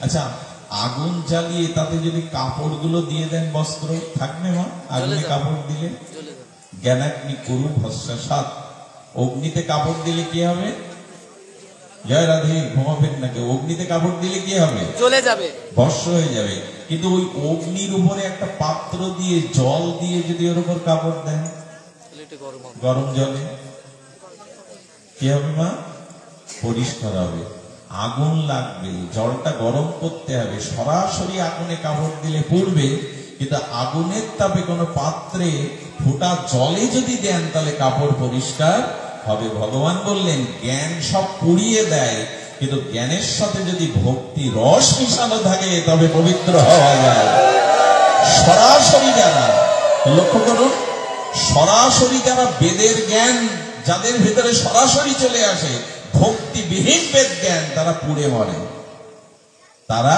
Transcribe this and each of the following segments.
আচ্ছা, আগুন জ্বালিয়ে তাতে যদি কাপড়গুলো দিয়ে দেন বস্ত্র থাকবে মা? আগুনে কাপড় দিলে জ্ঞানাগ্নি করু ভস্মাসাৎ, অগ্নিতে কাপড় দিলে কি হবে? জয় রাধে, ঘুমাবেন নাকি? অগ্নিতে কাপড় দিলে কি হবে? জ্বলে যাবে, ভস্ম হয়ে যাবে। কিন্তু ওই অগ্নির উপরে একটা পাত্র দিয়ে জল দিয়ে যদি ওর উপর কাপড় দেন, গরম জলে কি হবে মা? পরিষ্কার হবে। আগুন লাগবে, জলটা গরম করতে হবে, সরাসরি আগুনে কাপড় দিলে পুড়বে, কিন্তু আগুনের তাপে কোনো পাত্রে ফোঁটা জলে যদি দেন তাহলে কাপড় পরিষ্কার হবে। ভগবান বললেন জ্ঞান সব পুড়িয়ে দেয়, কিন্তু জ্ঞানের সাথে যদি ভক্তি রস মিশানো থাকে তবে পবিত্র হওয়া যায়। সরাসরি যারা, লক্ষ্য করুন, সরাসরি যারা বেদের জ্ঞান যাদের ভিতরে সরাসরি চলে আসে, ভক্তিবিহীন বেদ জ্ঞান, তারা পুড়ে মরে, তারা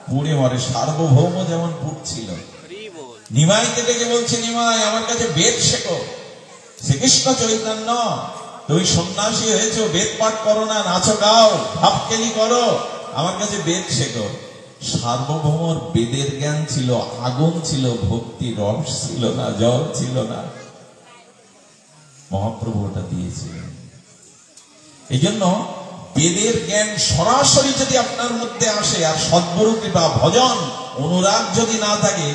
পুড়ে মরে। সার্বভৌম যেমন পুড়ছিল, নিমাইকে ডেকে বলছে, নিমাই আমার কাছে বেদ শেখো। শ্রীকৃষ্ণ চৈতন্য, তুমি সন্ন্যাসী হয়েছো, বেদ পাঠ করো না, নাচো গাও, ভাবকেলি করো, আমার কাছে বেদ শেখো। সার্বভৌমর বেদের জ্ঞান ছিল, আগুন ছিল, ভক্তি রস ছিল না, জল ছিল না। মহাপ্রভু ওটা দিয়েছিলেন। এই জন্য বেদের জ্ঞান সরাসরি যদি আপনার মধ্যে আসে, আর সদ্গুরু কৃপা, ভজন, অনুরাগ যদি না থাকে,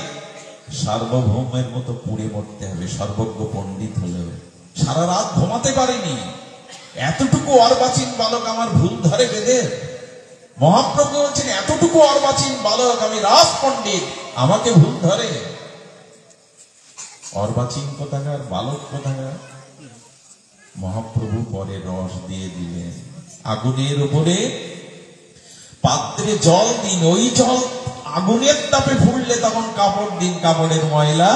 সার্বভৌমের মতো পুড়ে মরতে হবে। সর্বজ্ঞ পণ্ডিত হলেও সারা রাত ঘুমাতে পারেনি, এতটুকু অর্বাচীন বালক আমার ভুল ধরে বেদের। মহাপ্রভু বলছেন এতটুকু অর্বাচীন বালক আমি রাজ পণ্ডিত, আমাকে ভুল ধরে। অর্বাচীন কোথাকার, বালক কোথাকার? মহাপ্রভু পরে রস দিয়ে দিলেন, আগুনের উপরে পাত্রে জল দিন, ওই জল আগুনের তাপে ফুললে তখন কাপড় দিন, কাপড়ের ময়লা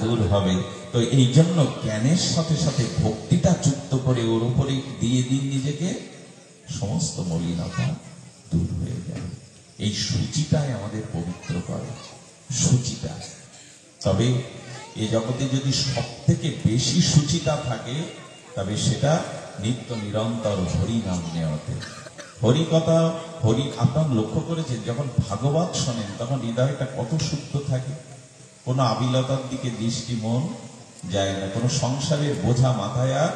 দূর হবে। তো এই জন্য জ্ঞানের সাথে সাথে ভক্তিটা যুক্ত করে ওর উপরে দিয়ে দিন নিজেকে, সমস্ত মলিনতা দূর হয়ে যাবে। এই সূচিটাই আমাদের পবিত্র করে, সূচিটা। তবে এই জগতে যদি সব থেকে বেশি সূচিতা থাকে, তবে সেটা নিত্য নিরন্তর হরি নাম নেওয়াতে। হরি কথা, হরি, আপনার লক্ষ্য করেছেন যখন ভাগবত শোনেন তখন হৃদয়টা কত শুদ্ধ থাকে, কোনো আবিলতার দিকে দৃষ্টি মন যায় না, কোনো সংসারের বোঝা মাথায় আর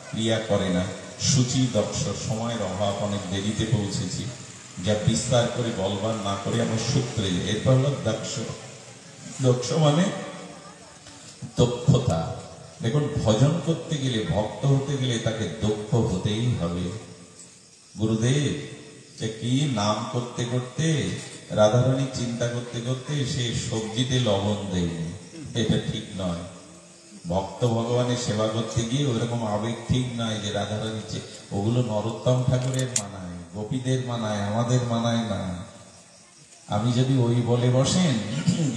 ক্রিয়া করে না। সূচি দক্ষ, সময়ের অভাব, অনেক দেরিতে পৌঁছেছি, যা বিস্তার করে বলবার না করে আমার সূত্রে। এরপর হল দক্ষ। দক্ষ মানে দক্ষতা। দেখুন, ভজন করতে গেলে, ভক্ত হতে গেলে তাকে দক্ষ হতেই হবে। গুরুদেব কি নাম করতে করতে, রাধারানী চিন্তা করতে করতে সে সবজিতে লবণ দেয়নি, এটা ঠিক নয়। ভক্ত ভগবানের সেবা করতে গিয়ে ওইরকম আবেগ ঠিক নয় যে রাধারানী, ওগুলো নরোত্তম ঠাকুরের মানায়, গোপীদের মানায়, আমাদের মানায় না। আমি যদি ওই বলে বসেন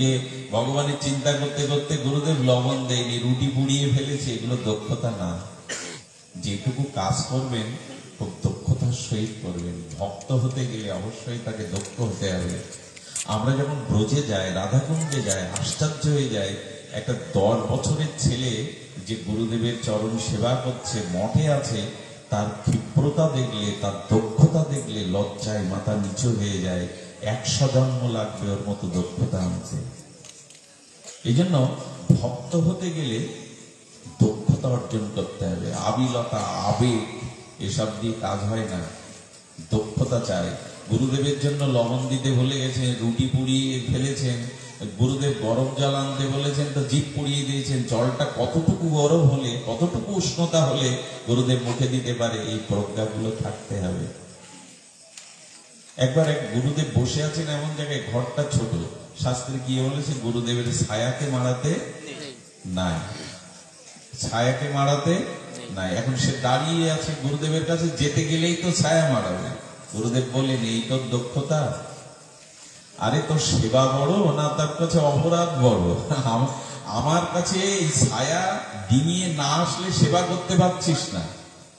যে ভগবানের চিন্তা করতে করতে গুরুদেব লবণ দেয়নি, রুটি পুড়িয়ে ফেলেছে, এগুলো দক্ষতা না। যেটুকু কাজ করবেন খুব দক্ষতার সহিত করবেন। ভক্ত হতে গেলে অবশ্যই তাকে দক্ষ হতে হবে। আমরা যখন ব্রজে যাই, রাধাকুণ্ডে যাই, আশ্চর্য হয়ে যায়, একটা 10 বছরের ছেলে যে গুরুদেবের চরণ সেবা করছে, মঠে আছে, তার ক্ষিপ্রতা দেখলে, তার দক্ষতা দেখলে লজ্জায় মাথা নিচু হয়ে যায়। 100 জন্ম লাগবে ওর মতো দক্ষতা আনতে। এই জন্য ভক্ত হতে গেলে দক্ষতা অর্জন করতে হবে। আবিলতা, আবেগ এসব দিয়ে কাজ হয় না, দক্ষতা চাই। গুরুদেবের জন্য লবণ দিতে ভুলে গেছেন, রুটি পুড়িয়ে ফেলেছেন, গুরুদেব গরম জল আনতে বলেছেন তো জিভ পুড়িয়ে দিয়েছেন। জলটা কতটুকু গরম হলে, কতটুকু উষ্ণতা হলে গুরুদেব মুখে দিতে পারে, এই প্রজ্ঞাগুলো থাকতে হবে। একবার এক গুরুদেব বসে আছেন এমন জায়গায়, ঘরটা ছোট, শাস্ত্রে গিয়ে বলেছে গুরুদেবের ছায়াকে মারাতে নাই, ছায়াকে মারাতে নাই। এখন সে দাঁড়িয়ে আছে, গুরুদেবের কাছে যেতে গেলেই তো ছায়া মারাবে। গুরুদেব বললেন এই তোর দক্ষতা? আরে তোর সেবা বড় না তার কাছে অপরাধ বড়? আমার কাছে এই ছায়া ডিঙিয়ে না আসলে সেবা করতে পারছিস না,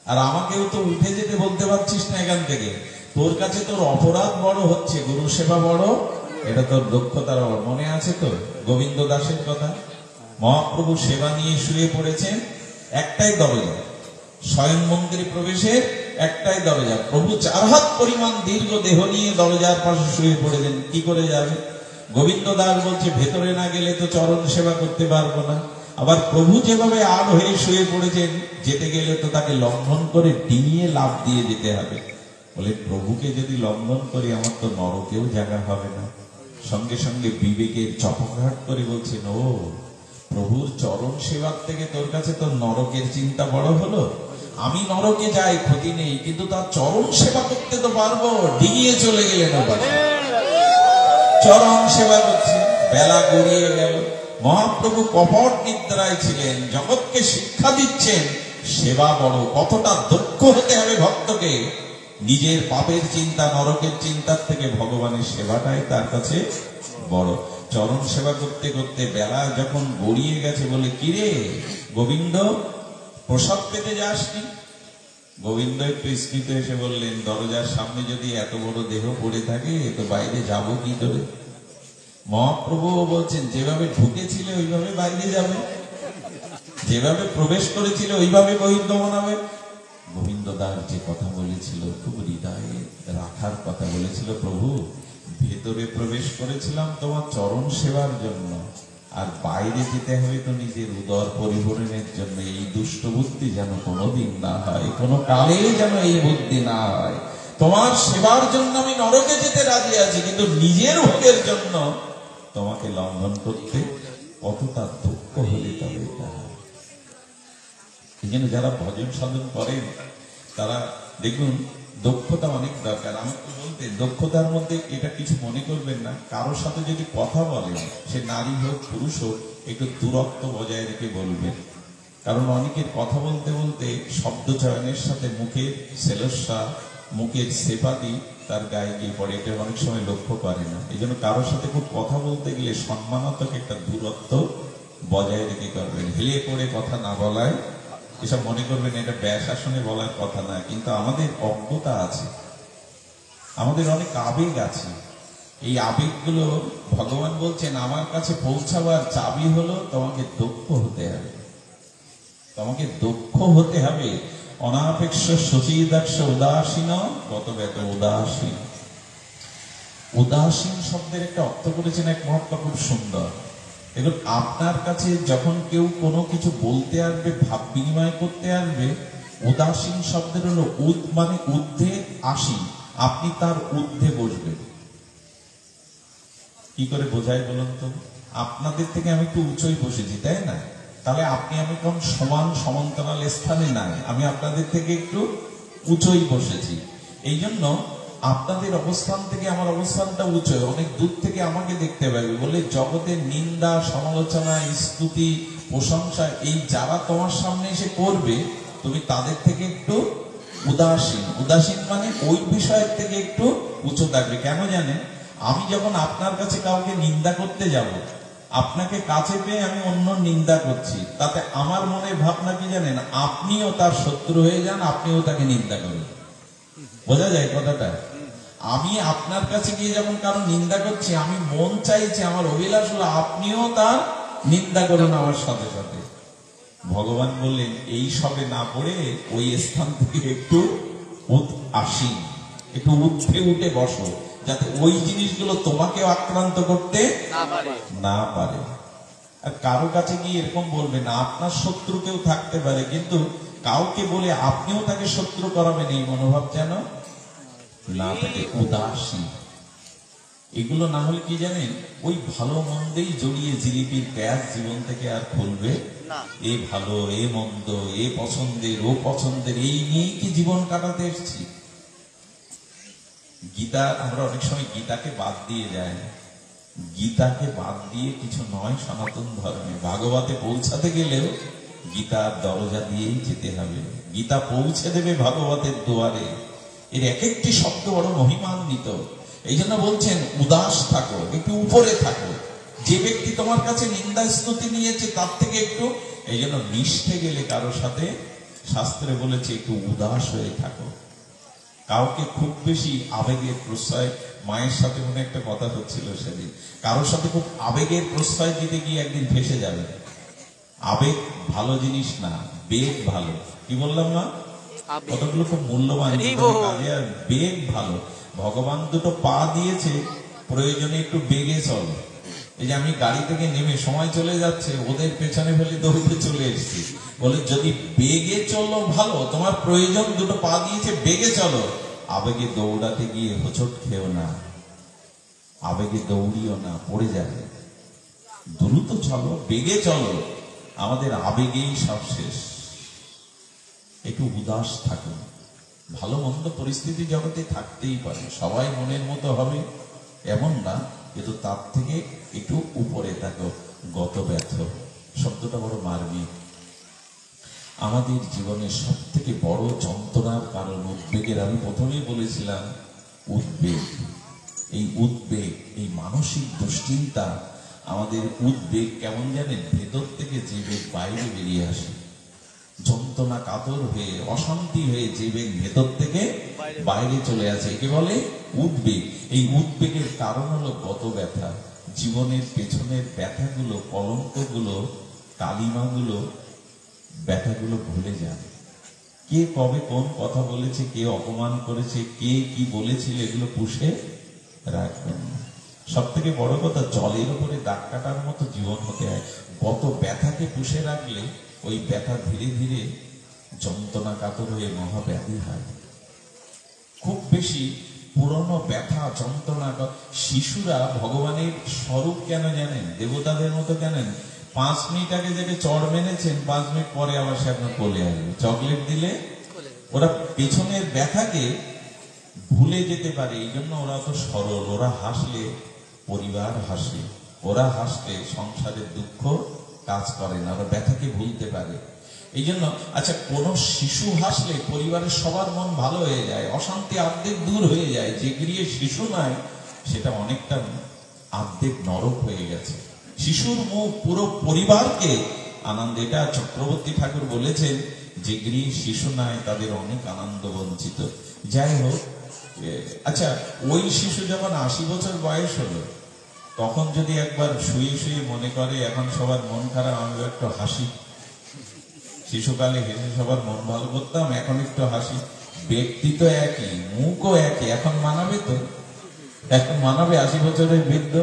আর আমাকেও তো উঠে যেতে বলতে পারছিস না এখান থেকে। তোর কাছে তোর অপরাধ বড় হচ্ছে, গুরু সেবা বড়, এটা তোর দক্ষতার অভাব। মনে আছে তো গোবিন্দ দাসের কথা? মহাপ্রভু সেবা নিয়ে শুয়ে পড়েছেন, একটাই দরজা, স্বয়ং মন্দিরে প্রবেশের একটাই দরজা। প্রভু 4 হাত পরিমাণ দীর্ঘ দেহ নিয়ে দরজার পাশে শুয়ে পড়েছেন, কি করে যাবে? গোবিন্দ দাস বলছে ভেতরে না গেলে তো চরণ সেবা করতে পারবো না। আবার প্রভু যেভাবে আড় হয়ে শুয়ে পড়েছেন, যেতে গেলে তো তাকে লঙ্ঘন করে ডিঙিয়ে লাফ দিয়ে যেতে হবে। বলে প্রভুকে যদি লঙ্ঘন করি আমার তো নরকেও জায়গা হবে না। সঙ্গে সঙ্গে বিবেকের চপকাট করে বলছেন, ও প্রভুর চরণ সেবার থেকে তোর কাছে তো নরকের চিন্তা বড় হলো। আমি নরকে যাই ক্ষতি নেই, কিন্তু তার চরণ সেবা করতে তো পারবো। ডিঙিয়ে চলে গেলেন চরণ সেবা করছে। বেলা গড়িয়ে গেল, মহাপ্রভু কপট নিদ্রায় ছিলেন, জগৎকে শিক্ষা দিচ্ছেন সেবা বড়, কতটা দক্ষ হতে হবে ভক্তকে। নিজের পাপের চিন্তা, নরকের চিন্তার থেকে ভগবানের সেবাটাই তার কাছে বড়। চরণ সেবা করতে করতে বেলা যখন গড়িয়ে গেছে, বলে কিরে গোবিন্দ, প্রসাদ পেতে যাসনি? গোবিন্দ একটু স্কৃত এসে বললেন, দরজার সামনে যদি এত বড় দেহ পড়ে থাকে তো বাইরে যাব কি করে? মহাপ্রভু বলছেন, যেভাবে ঢুকেছিলে ওইভাবে বাইরে যাবে, যেভাবে প্রবেশ করেছিল ওইভাবে বহির্গমন হবে। গোবিন্দ দাস যে কথা বলেছিল, খুব হৃদয়ে রাখার কথা বলেছিল, প্রভু ভেতরে প্রবেশ করেছিলাম তোমার চরণ সেবার জন্য, আর বাইরে যেতে হবে তো নিজের উদর পরিপূরণের জন্য। এই দুষ্ট বুদ্ধি যেন কোনোদিন না হয়, কোনো কালে যেন এই বুদ্ধি না হয়। তোমার সেবার জন্য আমি নরকে যেতে রাজি আছি, কিন্তু নিজের ভোগের জন্য তোমাকে লঙ্ঘন করতে কতটা দুঃখ হলে তবে এটা হয়। এই জন্য যারা ভজন সাধন করেন তারা দেখুন দক্ষতা অনেক দরকার। আমাকে বলতে দক্ষতার মধ্যে এটা কিছু মনে করবেন না, কারোর সাথে যদি কথা বলেন, সে নারী হোক পুরুষ হোক, একটু দূরত্ব বজায় রেখে বলবেন। কারণ অনেকের কথা বলতে বলতে শব্দ চয়নের সাথে মুখের সেলস্যা, মুখের সেপাদি তার গায়ে গিয়ে পড়ে, এটা অনেক সময় লক্ষ্য করে না। এই জন্য কারোর সাথে খুব কথা বলতে গেলে সম্মানাত্মক একটা দূরত্ব বজায় রেখে করবেন। হেলে পড়ে কথা না বলায়, এসব মনে করবেন এটা ব্যাস আসনে বলার কথা না, কিন্তু আমাদের অজ্ঞতা আছে, আমাদের অনেক আবেগ আছে। এই আবেগগুলো ভগবান বলছেন আমার কাছে পৌঁছাবার চাবি হলো তোমাকে দক্ষ হতে হবে, তোমাকে দক্ষ হতে হবে। অনাপেক্ষ সচিদাক্ষ উদাসীন কত ব্যত উদাসীন। উদাসীন শব্দের একটা অর্থ করেছেন এক মহাত্মা, খুব সুন্দর। দেখুন আপনার কাছে যখন কেউ কোনো কিছু বলতে আসবে, ভাব বিনিময় করতে আসবে, উদাসীন শব্দের হলো উদ মানে ঊর্ধ্বে আসীন, আপনি তার ঊর্ধ্বে বসবেন। কি করে বোঝায় বলুন তো? আপনাদের থেকে আমি একটু উঁচুই বসেছি, তাই না? তাহলে আপনি আমি কোন সমান সমান্তরাল স্থানে নাই, আমি আপনাদের থেকে একটু উঁচুই বসেছি। এই জন্য আপনাদের অবস্থান থেকে আমার অবস্থানটা উঁচু, অনেক দূর থেকে আমাকে দেখতে পাবে। বলে জগতের নিন্দা, সমালোচনা, স্তুতি, প্রশংসা এই যারা তোমার সামনে এসে করবে, তুমি তাদের থেকে একটু উদাসীন। উদাসীন মানে ওই বিষয়ের থেকে একটু উঁচু থাকবে। কেন জানেন? আমি যখন আপনার কাছে কাউকে নিন্দা করতে যাব, আপনাকে কাছে পেয়ে আমি অন্য নিন্দা করছি, তাতে আমার মনে ভাবনা কি জানেন? আপনিও তার শত্রু হয়ে যান, আপনিও তাকে নিন্দা করেন। বোঝা যায় কথাটা? আমি আপনার কাছে গিয়ে যখন কারো নিন্দা করছি, আমি মন চাইছি, আমার অভিলাষ হলো আপনিও তার নিন্দা করুন আমার সাথে সাথে। ভগবান বললেন এই সবে না পড়ে ওই স্থান থেকে একটু আসীন, একটু উঠে উঠে বসো, যাতে ওই জিনিসগুলো তোমাকেও আক্রান্ত করতে না পারে। আর কারো কাছে গিয়ে এরকম বলবে না, আপনার শত্রু কেউ থাকতে পারে, কিন্তু কাউকে বলে আপনিও তাকে শত্রু করাবেন এই মনোভাব যেন না থাকে। উদাসীন এগুলো না হলে কি জানেন, ওই ভালো মন্দেই জড়িয়ে জিলিপির প্যাঁচ জীবন থেকে আর খুলবে এ ভালো এ মন্দ, এ পছন্দের ও পছন্দের, এই নিয়েই কি জীবন কাটাতে এসেছি? গীতা, আমরা অনেক সময় গীতাকে বাদ দিয়ে যাই। গীতাকে বাদ দিয়ে কিছু নয় সনাতন ধর্মে। ভাগবতে পৌঁছাতে গেলেও গীতার দরজা দিয়েই যেতে হবে। গীতা পৌঁছে দেবে ভাগবতের দুয়ারে। এর এক একটি শব্দ বড় মহিমান্বিত। এই জন্য বলছেন উদাস থাকো, একটু উপরে থাকো। যে ব্যক্তি তোমার কাছে নিন্দা স্তুতি নিয়েছে তার থেকে একটু, এই জন্য মিশতে গেলে কারোর সাথে শাস্ত্রে বলেছে একটু উদাস হয়ে থাকো। কাউকে খুব বেশি আবেগের প্রশ্রয়, মায়ের সাথে মনে একটা কথা হচ্ছিল সেদিন, কারোর সাথে খুব আবেগের প্রশ্রয় দিতে গিয়ে একদিন ফেসে যাবে। আবেগ ভালো জিনিস না, বেগ ভালো। কি বললাম না? কতগুলো খুব মূল্যবান কাজে। আর বেগ ভালো, ভগবান দুটো পা দিয়েছে, প্রয়োজনে একটু বেগে চলে। এই যে আমি গাড়ি থেকে নেমে সময় চলে যাচ্ছে, ওদের পেছনে ফেলে দৌড়ে চলে এসেছি। বলে যদি বেগে চলো ভালো, তোমার প্রয়োজন দুটো পা দিয়েছে, বেগে চলো। আবেগে দৌড়াতে গিয়ে হোঁচট খেও না, আবেগে দৌড়িও না, পড়ে যাবে। দ্রুত চলো, বেগে চলো, আমাদের আবেগেই সব শেষ। একটু উদাস থাকুন। ভালো মন্দ পরিস্থিতি জগতে থাকতেই পারে, সবাই মনের মতো হবে এমন না, কিন্তু তার থেকে একটু উপরে থাকো। গত ব্যথ শব্দটা বড় মার্মিক। আমাদের জীবনের সব থেকে বড় যন্ত্রণার কারণ উদ্বেগের। আমি প্রথমেই বলেছিলাম উদ্বেগ। এই উদ্বেগ, এই মানসিক দুশ্চিন্তা, আমাদের উদ্বেগ কেমন জানেন, ভেতর থেকে জীবের বাইরে বেরিয়ে আসে। যন্ত্রণা কাতর হয়ে, অশান্তি হয়ে জীবের ভেতর থেকে বাইরে চলে আসে, একে বলে উদ্বেগ। এই উদ্বেগের কারণ হলো গত ব্যথা। জীবনের পেছনের ব্যথাগুলো, কলঙ্কগুলো, কালিমাগুলো, ব্যথাগুলো ভুলে যান। কে কবে কোন কথা বলেছে, কে অপমান করেছে, কে কি বলেছিল, এগুলো পুষে রাখবেন না। সব থেকে বড় কথা, জলের উপরে দাগ কাটার মতো জীবন হতে হয়। গত ব্যথাকে পুষে রাখলে ওই ব্যথা ধীরে ধীরে যন্ত্রণা কাতর হয়ে মহাব্যাধি হয়। খুব বেশি পুরনো ব্যথা, যন্ত্রণা। শিশুরা ভগবানের স্বরূপ কেন জানেন, দেবতাদের মতো জানেন। 5 মিনিট আগে যেটা চড় মেনেছেন, 5 মিনিট পরে আবার সে আপনার কোলে আসবে। চকলেট দিলে ওরা পেছনের ব্যথাকে ভুলে যেতে পারে, এই জন্য ওরা তো সরল। ওরা হাসলে পরিবার হাসে, ওরা হাসলে সংসারের দুঃখ কাজ করে না, ওরা ব্যথাকে ভুলতে পারে। এই জন্য আচ্ছা, কোন শিশু হাসলে পরিবারের সবার মন ভালো হয়ে যায়, অশান্তি অর্ধেক দূর হয়ে যায়। যে গৃহে শিশু নাই, সেটা অনেকটা অর্ধেক নরক হয়ে গেছে। শিশুর মুখ পুরো পরিবারকে আনন্দ। এটা চক্রবর্তী ঠাকুর বলেছেন, যে গৃহে শিশু নাই তাদের অনেক আনন্দ বঞ্চিত। যাই হোক, আচ্ছা, ওই শিশু যখন 80 বছর বয়স হলো, তখন যদি একবার শুয়ে শুয়ে মনে করে এখন সবার মন খারাপ, আমি একটু হাসি। শিশুকালে হেসে সবার মন ভালো করতাম, এখন একটু হাসি। ব্যক্তি তো একই, মুখও একই, এখন মানাবে তো? এখন মানাবে? 80 বছরের বৃদ্ধ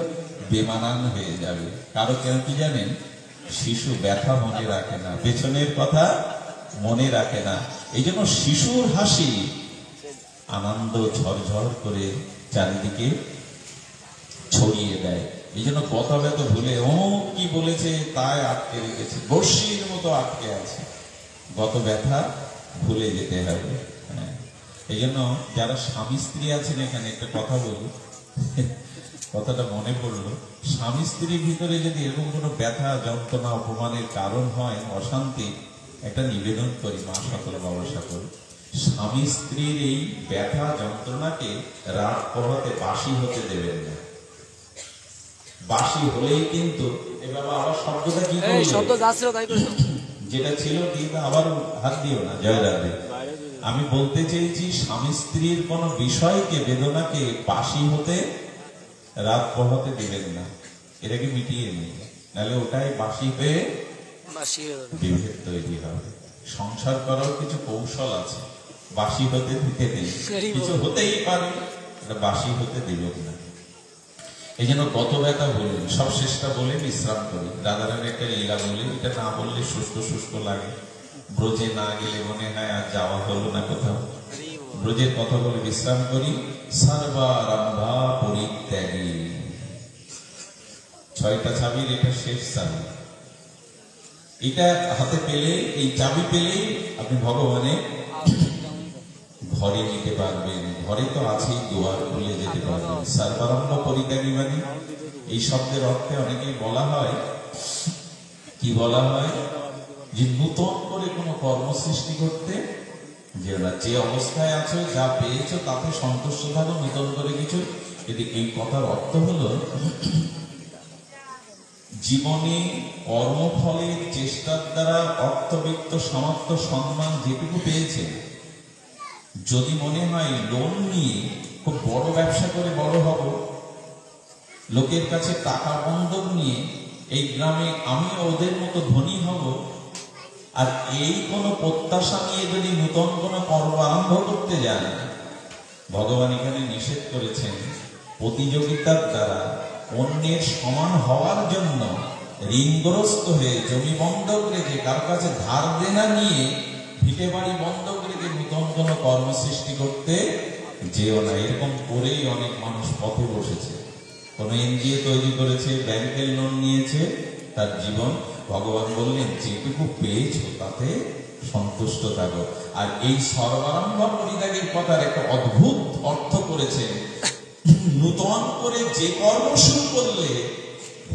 বেমানান হয়ে যাবে। কারো কেন কি জানেন, শিশু ব্যথা মনে রাখে না, পেছনের কথা মনে রাখে না। এই জন্য শিশুর হাসি আনন্দ ঝরঝর করে চারিদিকে ছড়িয়ে দেয়। এই জন্য কথা ব্যথা ভুলে ও কি বলেছে তাই আটকে রেখেছে, বর্ষির মতো আটকে আছে। গত ব্যথা ভুলে যেতে হবে। এই জন্য যারা স্বামী স্ত্রী আছেন, এখানে একটা কথা বলি, কথাটা মনে পড়লো। স্বামী স্ত্রীর ভিতরে যদি এরকম কোনো ব্যথা, যন্ত্রণা, অপমানের কারণ হয়, অশান্তি, একটা নিবেদন করি মা সকল, বাবা সকল, স্বামী স্ত্রীর এই ব্যথা যন্ত্রণাকে রাত পোহাতে বাসি হতে দেবেন না। বাসি হলেই কিন্তু এবার আবার শব্দটা কি করবে, শব্দ যা ছিল তাই করবে, যেটা ছিল কিন্তু আবার হাত দিও না। জয় রাধে। আমি বলতে চেয়েছি, স্বামী স্ত্রীর কোন বিষয়কে, বেদনাকে বাসি হতে, রাত পোহাতে দিবেন না। এটাকে মিটিয়ে নিন, নাহলে ওটাই বাসি হয়ে বিভেদ তৈরি হবে। সংসার করার কিছু কৌশল আছে, বাসি হতে দিতে নেই। কিছু হতেই পারে, এটা বাসি হতে দিবেন না। এই জন্য গত ব্যথা বললেন, সব শেষটা বলে বিশ্রাম করি। রাধারানীর একটা লীলা বলি, এটা না বললে শুষ্ক শুষ্ক লাগে। ব্রজে না গেলে মনে হয় আর যাওয়া হলো না কোথাও। ব্রজের কথা বলে বিশ্রাম করি। সর্বারম্ভা পরিত্যাগী, 6টা চাবির এটা শেষ চাবি। এটা হাতে পেলে, এই চাবি পেলেই আপনি ভগবানের ঘরে নিতে পারবেন। ঘরে তো আছেই, দুয়ার খুলে যেতে পারবেন। সর্বারম্ভ পরিত্যাগী মানে এই শব্দের অর্থে অনেকেই বলা হয়, কি বলা হয়, যে নূতন করে কোনো কর্ম সৃষ্টি করতে যে না, যে অবস্থায় আছো, যা পেয়েছো তাতে সন্তুষ্ট থাকো, নূতন করে কিছু। যদি এই কথার অর্থ হলো, জীবনে কর্মফলের চেষ্টার দ্বারা অর্থবিত্ত, সমাপ্ত, সম্মান যেটুকু পেয়েছে, যদি মনে হয় লোন নিয়ে খুব বড় ব্যবসা করে বড় হব, লোকের কাছে টাকা বন্ধক নিয়ে এই গ্রামে আমি ওদের মতো ধনী হব, আর এই কোন প্রত্যাশা নিয়ে যদি নূতন কোন কর্ম আরম্ভ করতে যান, ভগবান এখানে নিষেধ করেছেন প্রতিযোগিতার দ্বারা অন্যের সমান হওয়ার জন্য ঋণগ্রস্ত হয়ে জমি বন্ধক রেখে কার কাছে ধার দেনা নিয়ে ভিটে বাড়ি বন্ধক রেখে নূতন কোন কর্ম সৃষ্টি করতে যেও না। এরকম করেই অনেক মানুষ পথে বসেছে, কোন এনজিও তৈরি করেছে, ব্যাংকের লোন নিয়েছে, তার জীবন। ভগবান বললেন যেটুকু পেয়েছো তাতে সন্তুষ্ট থাকো। আর এই সর্বারম্ভ পরিত্যাগের কথার একটা অদ্ভুত অর্থ করেছে, নূতন করে যে কর্ম শুরু করলে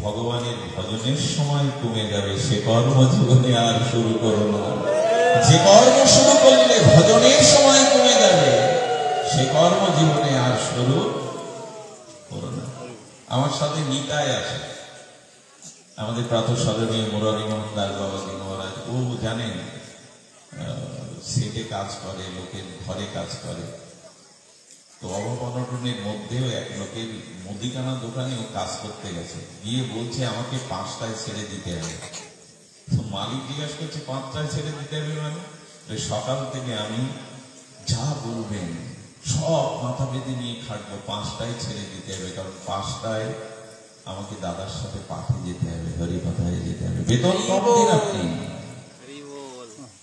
ভগবানের ভজনের সময় কমে যাবে সে কর্ম জীবনে আর শুরু করো না। যে কর্ম শুরু করলে ভজনের সময় কমে যাবে সে কর্ম জীবনে আর শুরু করো না। আমার সাথে নিতাই আছে, আমাদের প্রাতঃস্মরণীয় মুরারি মোহন দাস বাবাজি মহারাজ। ও জানেন সেটে কাজ করে, লোকের ঘরে কাজ করে। তো অভাব অনটনের মধ্যেও এক লোকের মুদিখানা দোকানে ও কাজ করতে গেছে, গিয়ে বলছে আমাকে 5টায় ছেড়ে দিতে হবে। তো মালিক জিজ্ঞাসা করছে 5টায় ছেড়ে দিতে হবে মানে? সকাল থেকে আমি যা বলবেন সব মাথা বেঁধে নিয়ে খাটবো, 5টায় ছেড়ে দিতে হবে, কারণ 5টায় আমাকে দাদার সাথে পাঠে যেতে হবে, হরি কথায় যেতে হবে, বেতন কম দিন আপনি।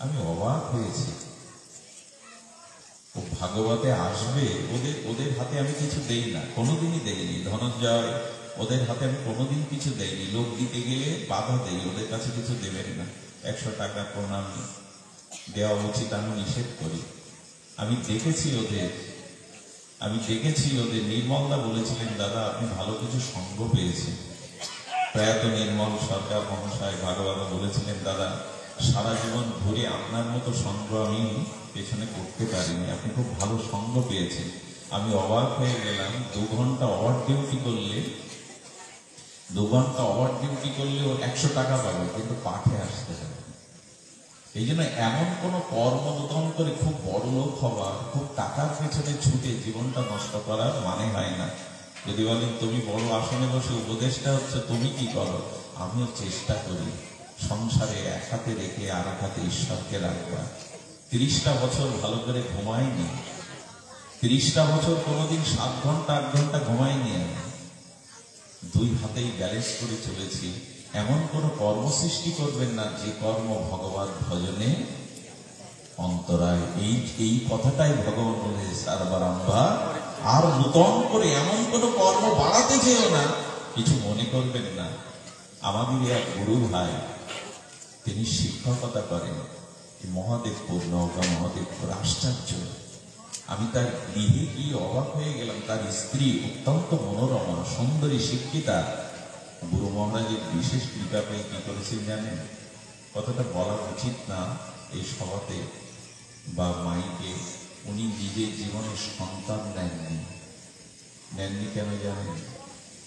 আমি অবাক হয়েছি, ও ভাগবতে আসবে, ওদের হাতে আমি কিছু দেই না, কোনোদিনই দেইনি। ধনঞ্জয় ওদের হাতে আমি কোনোদিন কিছু দেইনি। লোক দিতে গেলে বাধা দেই, ওদের কাছে কিছু দেবেন না, 100 টাকা প্রণাম দেওয়া উচিত আমি নিষেধ করি। আমি দেখেছি ওদের নির্মলদা বলেছিলেন দাদা আপনি ভালো কিছু সঙ্গ পেয়েছেন। প্রয়াত নির্মল সরকার মহাশয় ভাগবত বলেছিলেন দাদা সারা জীবন ঘুরে আপনার মতো সঙ্গ আমি পেছনে করতে পারিনি, আপনি খুব ভালো সঙ্গ পেয়েছেন। আমি অবাক হয়ে গেলাম, 2 ঘন্টা ওভার ডিউটি করলে 100 টাকা পাবে, কিন্তু পাঠে আসতে হবে। এই জন্য এমন কোন কর্ম নূতন করে খুব বড় লোক হওয়া, খুব টাকার পেছনে ছুটে জীবনটা নষ্ট করার মানে হয় না। যদি বলেন তুমি বড় আসনে বসে উপদেশটা হচ্ছে, তুমি কি করো? আমিও চেষ্টা করি সংসারে এক হাতে রেখে আর এক হাতে ঈশ্বরকে রাখবা। 30টা বছর ভালো করে ঘুমাইনি, 30টা বছর কোনোদিন 7 ঘন্টা 8 ঘন্টা ঘুমাইনি। আমি 2 হাতেই ব্যালেন্স করে চলেছি। এমন কোন কর্ম সৃষ্টি করবেন না যে কর্ম ভগবান ভজনে অন্তরায়। এই কথাটাই ভগবান বলে সার্বারম্ভা। আর নূতন করে এমন কোন কর্ম বাড়াতে যেও না, কিছু মনে করবেন না। আমাদের এক গুরু ভাই, তিনি শিক্ষকতা করেন মহাদেবপুর, নওগাঁ মহাদেবপুর। আশ্চর্য, আমি তার গৃহে গিয়ে অবাক হয়ে গেলাম। তার স্ত্রী অত্যন্ত মনোরমা, সুন্দরী, শিক্ষিতা। গুরু মহারাজের বিশেষ কৃপা পেয়ে কি করেছেন জানেন? কথাটা বলা উচিত না এই সভাতে বা মাইকে। উনি নিজের জীবনে সন্তান নেননি কেন জানেন?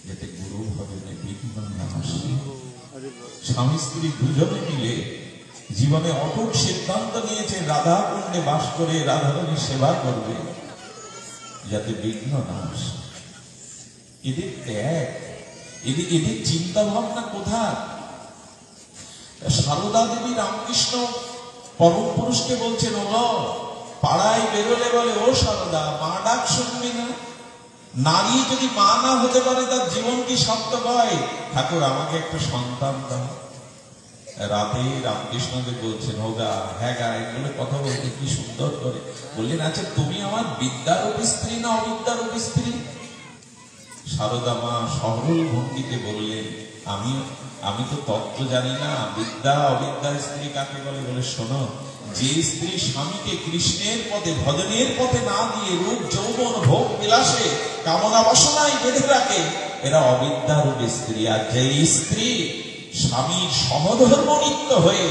যাতে গুরু ভজনে বিঘ্ন না আসে। স্বামী স্ত্রী দুজনে মিলে জীবনে অটুট সিদ্ধান্ত নিয়েছে রাধা কুণ্ডে বাস করে রাধারানীর সেবা করবে, যাতে বিঘ্ন না আসে। এদের ত্যাগ, এদের চিন্তা ভাবনা কোথায়? সারদা দেবী রামকৃষ্ণ পরম পুরুষকে বলছেন, ও পাড়ায় বেরোলে বলে ও সারদা মা ডাক শুনবি না? নারী যদি মা না হতে পারে তার জীবন কি সার্থক হয়? ঠাকুর আমাকে একটা সন্তান দাও। রাতে রামকৃষ্ণকে বলছেন, হোগা হ্যাঁ গা, এগুলো কথা বলতে কি সুন্দর করে বললেন, আচ্ছা তুমি আমার বিদ্যারূপী স্ত্রী না অবিদ্যারূপী স্ত্রী? সারদা মা সরল ভঙ্গিতে বললেন, আমি তো তত্ত্ব জানি না, বিদ্যা অবিদ্যার স্ত্রী কাকে বলে? বলে শোনো, যে স্ত্রী স্বামীকে কৃষ্ণের পথে ভজনের পথে না দিয়ে রূপ যৌবন ভোগ বিলাসে কামনা বাসনায় বেঁধে রাখে, এরা অবিদ্যারূপী স্ত্রী। আর যে স্ত্রী স্বামীর সহধর্মনিত্য হয়ে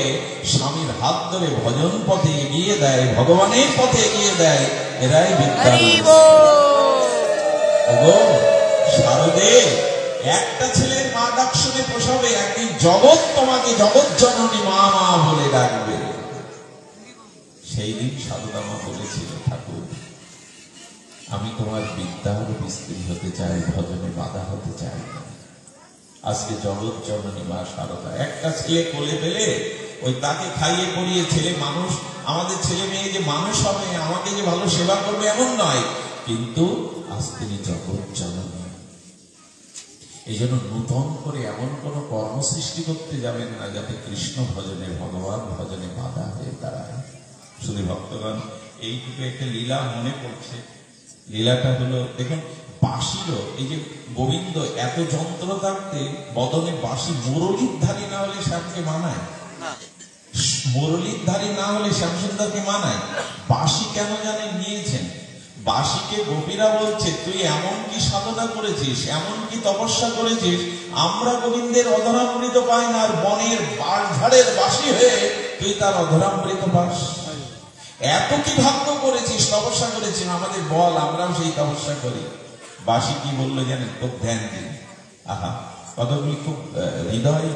স্বামীর হাত ধরে ভজন পথে এগিয়ে দেয়, ভগবানের পথে এগিয়ে দেয়, এরাই বিদ্যারূপী। শারদে, একটা ছেলের মা ডাক শুনে প্রসবে একদিন জগৎ তোমাকে জগৎ জননী মা মা বলে ডাকবে। সেই দিন সারদা মা বলেছিল, ঠাকুর আমি তোমার বিদ্যারূপী স্ত্রী হতে চাই, ভজনে বাধা হতে চাই না। আজকে জগৎ জননী মা সারদা একটা ছেলে কোলে পেলে ওই তাকে খাইয়ে পরিয়ে ছেলে মানুষ, আমাদের ছেলে মেয়ে যে মানুষ হবে, আমাকে যে ভালো সেবা করবে এমন নয়, কিন্তু আজ তিনি জগৎ জননী। এই জন্য নূতন করে এমন কোন কর্ম সৃষ্টি করতে যাবেন না যাতে কৃষ্ণ ভজনে, ভগবান ভজনে বাধা হয়ে দাঁড়ায়। শুধু ভক্তগণ, এইটুকু একটা লীলা মনে পড়ছে। লীলাটা হলো, দেখুন বাঁশিরও, এই যে গোবিন্দ এত যন্ত্র থাকতে বদনে বাঁশি, মুরলীর ধারী না হলে শ্যামকে মানায়, মুরলীর ধারী না হলে শ্যামসুন্দরকে মানায়। বাঁশি কেন জানেন নিয়েছেন? বাঁশিকে গোপীরা বলছে, তুই এমন কি সাধনা করেছিস, এমন কি তপস্যা করেছিস, আমরা গোবিন্দের অধরামৃত পাই না, আর বনের ঝাড়ের বাঁশি হয়ে তুই তার অধরামৃত পাস। এত কি ভাগ্য করেছিস, তপস্যা করেছিস, আমাদের বল, আমরাও সেই তপস্যা করি। বাঁশি কি বললো জানেন? খুব ধ্যান দিন। আহা, কথাগুলি খুব হৃদয়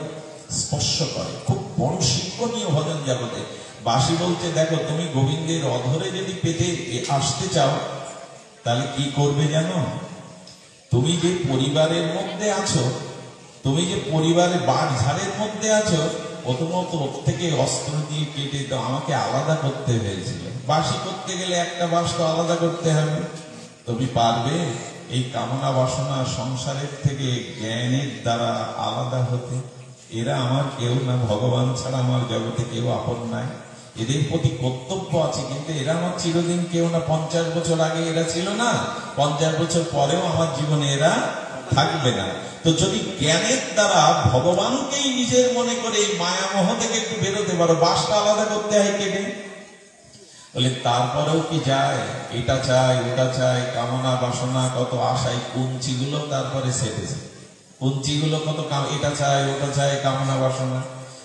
স্পর্শ করে, খুব বড় শিক্ষণীয় ভজন জগতে। বাঁশি বলতে, দেখো তুমি গোবিন্দের অধরে যদি পেতে আসতে চাও তাহলে কি করবে জানো? তুমি যে পরিবারের মধ্যে আছো, তুমি যে পরিবারে বাড় ঝাড়ের মধ্যে আছো, প্রথমত ওর থেকে অস্ত্র দিয়ে কেটে তো আমাকে আলাদা করতে হয়েছিল। বাঁশি করতে গেলে একটা বাঁশ তো আলাদা করতে হবে। তুমি পারবে এই কামনা বাসনা সংসারের থেকে জ্ঞানের দ্বারা আলাদা হতে? এরা আমার কেউ না, ভগবান ছাড়া আমার জগতে কেউ আপন নাই। এদের প্রতি কর্তব্য আছে, কিন্তু এরা আমার চিরদিন কেউ না। 50 বছর আগে এরা ছিল না, 50 বছর পরেও আমার জীবনে এরা থাকবে না। তো যদি জ্ঞানের দ্বারা ভগবানকেই নিজের মনে করে এই মায়ামোহ থেকে একটু বেরোতে পারো, বাসটা আলাদা করতে হয় কেটে, বলে তারপরেও কি যায়, এটা চাই ওটা চাই, কামনা বাসনা কত আশাই কুঞ্চিগুলো তারপরে সেটেছে, কুঞ্চিগুলো কত, এটা চাই ওটা চাই, কামনা বাসনা।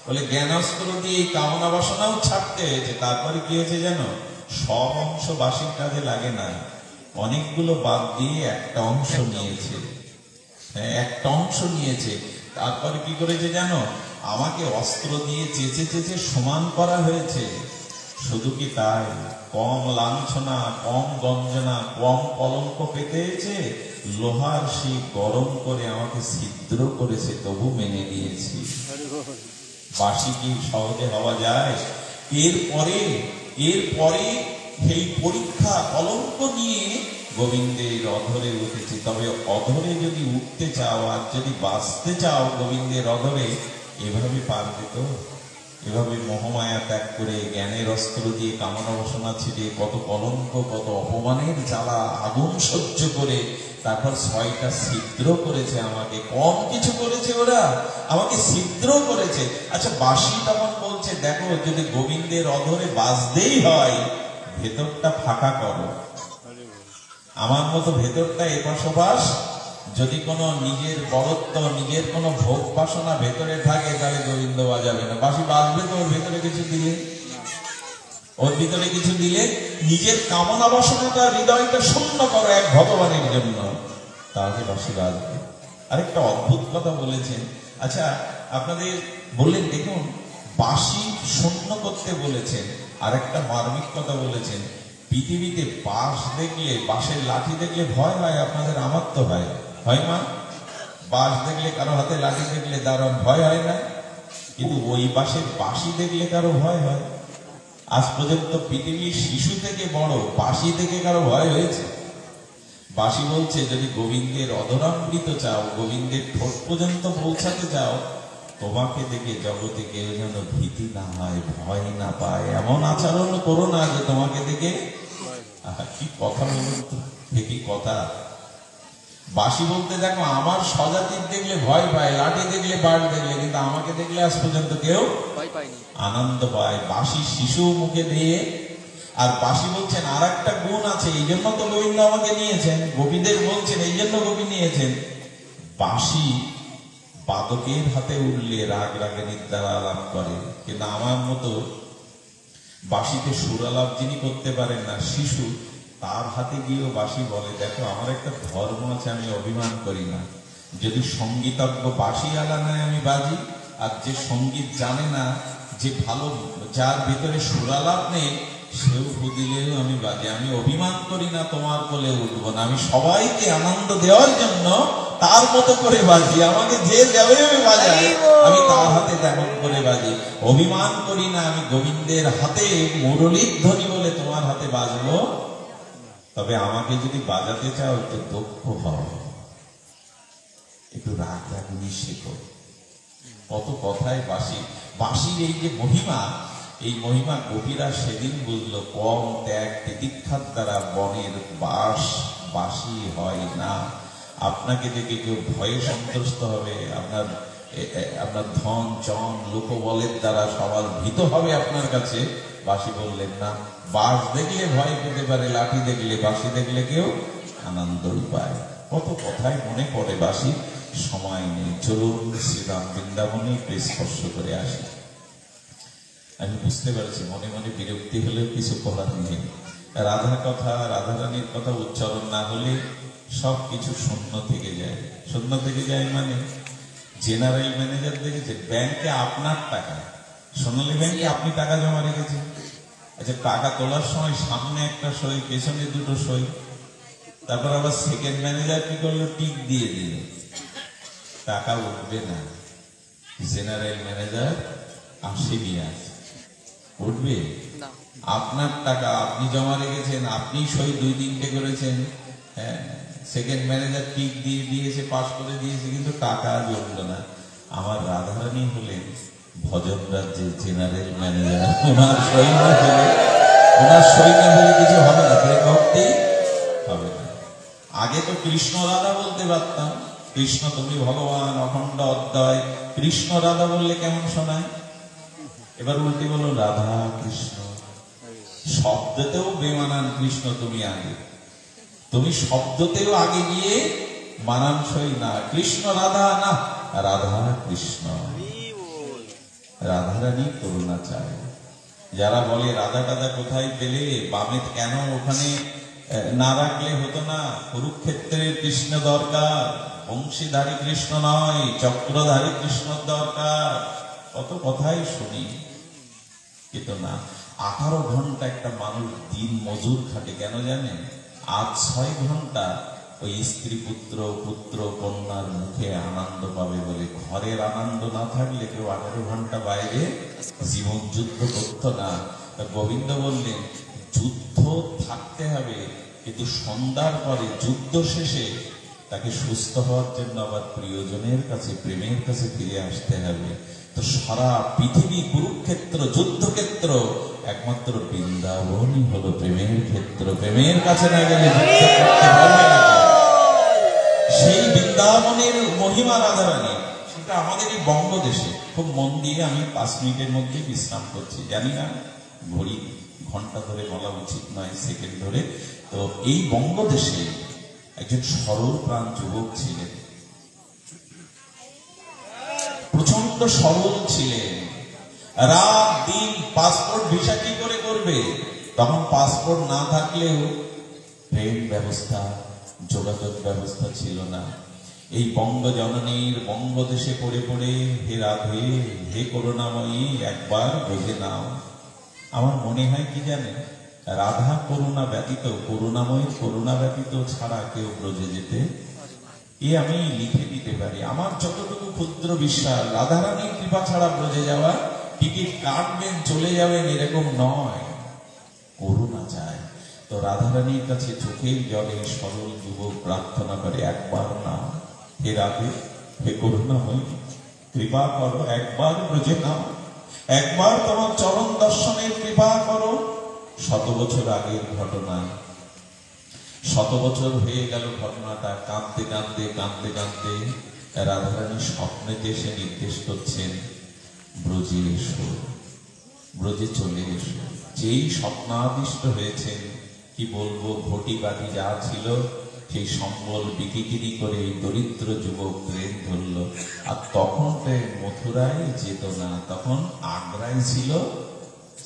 বলে জ্ঞানাস্ত্র দিয়ে এই কামনা বাসনাও ছাড়তে হয়েছে। তারপরে কি হয়েছে জানো? সব অংশ বাসির কাজে লাগে না, অনেকগুলো বাদ দিয়ে একটা অংশ নিয়েছে, একটা অংশ নিয়েছে। তারপরে কি করেছে জানো? আমাকে অস্ত্র দিয়ে চেঁচে চেঁচে সমান করা হয়েছে। শুধু কি তাই? কম লাঞ্ছনা, কম গঞ্জনা, কম কলঙ্ক পেতে হয়েছে। লোহার সেই গরম করে আমাকে ছিদ্র করেছে, তবু মেনে নিয়েছি। বাঁশি কি সহজে হওয়া যায়? এরপরে সেই পরীক্ষা কলঙ্ক নিয়ে গোবিন্দের অধরে উঠেছে। তবে অধরে যদি উঠতে চাও আর যদি বাঁচতে চাও গোবিন্দের অধরে, এভাবে পারবে তো? এভাবে মোহমায়া ত্যাগ করে জ্ঞানের অস্ত্র দিয়ে কামনা বাসনা ছিটে কত কলঙ্ক, কত অপমানের জ্বালা আগুন সহ্য করে তারপর 6টা ছিদ্র করেছে আমাকে। কম কিছু করেছে ওরা, আমাকে ছিদ্র করেছে। আচ্ছা, বাঁশি তখন বলছে, দেখো যদি গোবিন্দের অধরে বাজতেই হয়, ভেতরটা ফাঁকা করো। আমার মতো ভেতরটা এপাশ ওপাশ, যদি কোনো নিজের বড়ত্ব, নিজের কোনো ভোগ বাসনা ভেতরে থাকে, তাহলে গোবিন্দ বাজাবে না। বাঁশি বাজবে তো ওর ভেতরে কিছু দিলে, ওর ভিতরে কিছু দিলে। নিজের কামনা বাসনাটা, হৃদয়টা শূন্য করো এক ভগবানের জন্য, তাহলে বাঁশি বাজবে। আরেকটা অদ্ভুত কথা বলেছেন। আচ্ছা, আপনাদের বললেন, দেখুন বাঁশি শূন্য করতে বলেছেন। আরেকটা মার্মিক কথা বলেছেন, পৃথিবীতে বাঁশ দেখলে, বাঁশের লাঠি দেখলে ভয় হয় আপনাদের? আমার তো হয়, হয় মা? বাঁশ দেখলে, কারো হাতে লাঠি দেখলে দারুণ ভয় হয় না? কিন্তু ওই বাঁশের বাঁশি দেখলে কারো ভয় হয়? আজ পর্যন্ত পৃথিবীর শিশু থেকে বড় বাঁশি থেকে কারো ভয় হয়েছে? বাঁশি বলছে, যদি গোবিন্দের অধরামৃত চাও, গোবিন্দের ঠোঁট পর্যন্ত পৌঁছাতে চাও, তোমাকে দেখে জগতে কেউ যেন ভীতি না হয়, ভয় না পায়, এমন আচরণ করো না যে তোমাকে দেখে। কি কথা বলুন তো, কি কথা! বাঁশি বলতে, দেখো আমার স্বজাতির দেখলে ভয় পায়, লাঠি দেখলে, বাড় দেখলে, কিন্তু আমাকে দেখলে আজ পর্যন্ত কেউ আনন্দ পায়। বাঁশি শিশু মুখে দিয়ে। আর বাঁশি বলছেন আর একটা গুণ আছে, এই জন্য তো গোবিন্দ আমাকে নিয়েছেন, গোপীদের বলছেন এই জন্য গোপী নিয়েছেন। বাঁশি বাদকের হাতে উঠলে রাগ রাগিনীর দ্বারা আলাপ করে, কিন্তু আমার মতো বাঁশিতে সুরালাপ যিনি করতে পারেন না, শিশু, তার হাতে গিয়েও বাঁশি বলে, দেখো আমার একটা ধর্ম আছে, আমি অভিমান করি না। যদি সঙ্গীতজ্ঞ বাঁশি আলা নেয় আমি বাজি, আর যে সঙ্গীত জানে না, যে ভালো, যার ভিতরে সুরালাপ নেই, সেও দিলেও আমি বাজি। আমি অভিমান করি না, তোমার কোলে উঠবো না। আমি সবাইকে আনন্দ দেওয়ার জন্য তার মতো করে বাজি, আমাকে যে যেভাবে বাজায় আমি তার হাতে তেমন করে বাজি। অভিমান করি না, আমি গোবিন্দের হাতে মুরলীর ধ্বনি বলে তোমার হাতে বাজবো। তবে আমাকে যদি বাজাতে চাও একটু দক্ষ হও, একটু রাগ রাগুনি শেখো। কত কথায় বাঁশি, বাঁশির এই যে মহিমা, এই মহিমা গোপীরা সেদিন বুঝলো। কম ত্যাগ তিতিক্ষার দ্বারা বনের বাঁশ বাঁশি হয় না। আপনাকে দেখে কেউ ভয়ে সন্তুষ্ট হবে, আপনার ধন জন লোকবলের দ্বারা সবার ভীত হবে আপনার কাছে, বাঁশি বললেন না। বাঁশ দেখলে ভয় পেতে পারে, লাঠি দেখলে, বাঁশি দেখলে কেউ আনন্দই পায়। কত কথায় মনে পড়ে বাঁশি। সময় নেই, চলুন শ্রীরাম বৃন্দাবনে একটু স্পর্শ করে আসি। আমি বুঝতে পারছি মনে মনে বিরক্তি হলেও কিছু করার নেই। রাধা কথা, রাধারানীর কথা উচ্চারণ না হলে সব কিছু শূন্য থেকে যায়। শূন্য থেকে যায় মানে জেনারেল ম্যানেজার দেখেছে ব্যাংকে আপনার টাকা, সোনালী ব্যাংকে আপনি টাকা জমা রেখেছেন। আচ্ছা, টাকা তোলার সময় সামনে একটা সই, পেছনে দুটো সই, তারপর আবার সেকেন্ড ম্যানেজার কি করলো, টিক দিয়ে দিল, টাকা উঠবে না। জেনারেল ম্যানেজার আসেনি, আজ উঠবে? আপনার টাকা আপনি জমা রেখেছেন, আপনি সই 2-3টে করেছেন, হ্যাঁ, সেকেন্ড ম্যানেজার টিক দিয়ে দিয়েছে, পাস করে দিয়েছে, কিন্তু টাকা আজ উঠল না। আমার রাধারানী হলেন ভজন রাজ্যের জেনারেল ম্যানেজার। ওনার সই না হলে কিছু হবে না, ব্রেক করতেই হবে না। আগে তো কৃষ্ণ রাধা বলতে পারতাম, কৃষ্ণ তুমি ভগবান অখণ্ড অদ্বয়, কৃষ্ণ রাধা বললে কেমন শোনায়। এবার উল্টে বলো রাধা কৃষ্ণ, শব্দতেও বেমানান কৃষ্ণ তুমি আগে, তুমি শব্দতেও আগে গিয়ে মানানসই না, কৃষ্ণ রাধা না, রাধা কৃষ্ণ। রাধারানী করুণা চায়। যারা বলে রাধা টাধা কোথায় পেলে, বামে কেন ওখানে না রাখলে হতো না, কুরুক্ষেত্রের কৃষ্ণ দরকার, বংশীধারী কৃষ্ণ নয়, চক্রধারী কৃষ্ণ দরকার। কত কথাই শুনি, কিন্তু না। 18 ঘন্টা একটা মানুষ দিন মজুর খাটে, কেন জানেন? আজ 6 ঘন্টা ওই স্ত্রী পুত্র কন্যার মুখে আনন্দ পাবে বলে। ঘরের আনন্দ না থাকলে কেউ 18 ঘন্টা বাইরে জীবন যুদ্ধ করত না। গোবিন্দ বললেন যুদ্ধ থাকতে হবে, কিন্তু সন্ধ্যার পরে যুদ্ধ শেষে তাকে সুস্থ হওয়ার জন্য আবার প্রিয়জনের কাছে, প্রেমের কাছে ফিরে আসতে হবে। তো সারা পৃথিবী কুরুক্ষেত্র, যুদ্ধক্ষেত্র, একমাত্র বৃন্দাবনই হলো প্রেমের ক্ষেত্র। প্রেমের কাছে না গেলে যুদ্ধ করতে পারবে না। সেই বৃন্দাবনের মহিমা রাধারানী, সেটা আমাদের এই বঙ্গদেশে। খুব মন দিয়ে আমি 5 মিনিটের মধ্যে বিশ্রাম করছি, জানি না ঘড়ি ঘন্টা ধরে বলা উচিত নয়, সেকেন্ড ধরে। তো এই বঙ্গদেশে একজন সরল প্রাণ যুবক ছিলেন, প্রচন্ড সরল ছিলেন। রাত দিন পাসপোর্ট ভিসা কি করে করবে? তখন পাসপোর্ট না থাকলেও ট্রেন ব্যবস্থা, যোগাযোগ ব্যবস্থা ছিল না। এই বঙ্গ জননীর বঙ্গদেশে পড়ে পড়ে হে রাধে, হে করুণাময়ী, একবার বুঝে নাও। আমার মনে হয় কি জানেন, রাধা করুণা ব্যতীত, করুণাময়ীর করুণা ব্যতীত ছাড়া কেউ ব্রজে যেতে, আমি লিখে দিতে পারি। আমার যতটুকু ক্ষুদ্র বিশ্বাস, রাধারানীর কৃপা ছাড়া ব্রজে যাওয়া, টিকিট কাটবেন চলে যাবেন এরকম নয়, করুণা চায়। তো রাধারানীর কাছে চোখের জলে সরল যুবক প্রার্থনা করে, একবার না, হে রাধে, হে করুণাময়ী, কৃপা করো, একবার ব্রজে নাও, একবার তোমার চরণ দর্শনের কৃপা করো। 100 বছর আগের ঘটনা, 100 বছর হয়ে গেল ঘটনাটা। কাঁদতে কাঁদতে কাঁদতে কাঁদতে রাধারানী স্বপ্নেতে এসে নির্দেশ করছেন, ব্রজে এসো, ব্রজে চলে এসো। যেই স্বপ্নাদিষ্ট হয়েছেন, কি বলবো, ঘটি বাটি যা ছিল সেই সম্বল বিক্রি করে এই দরিদ্র যুবক ট্রেন ধরল। আর তখন ট্রেন মথুরায় যেত না, তখন আগ্রায় ছিল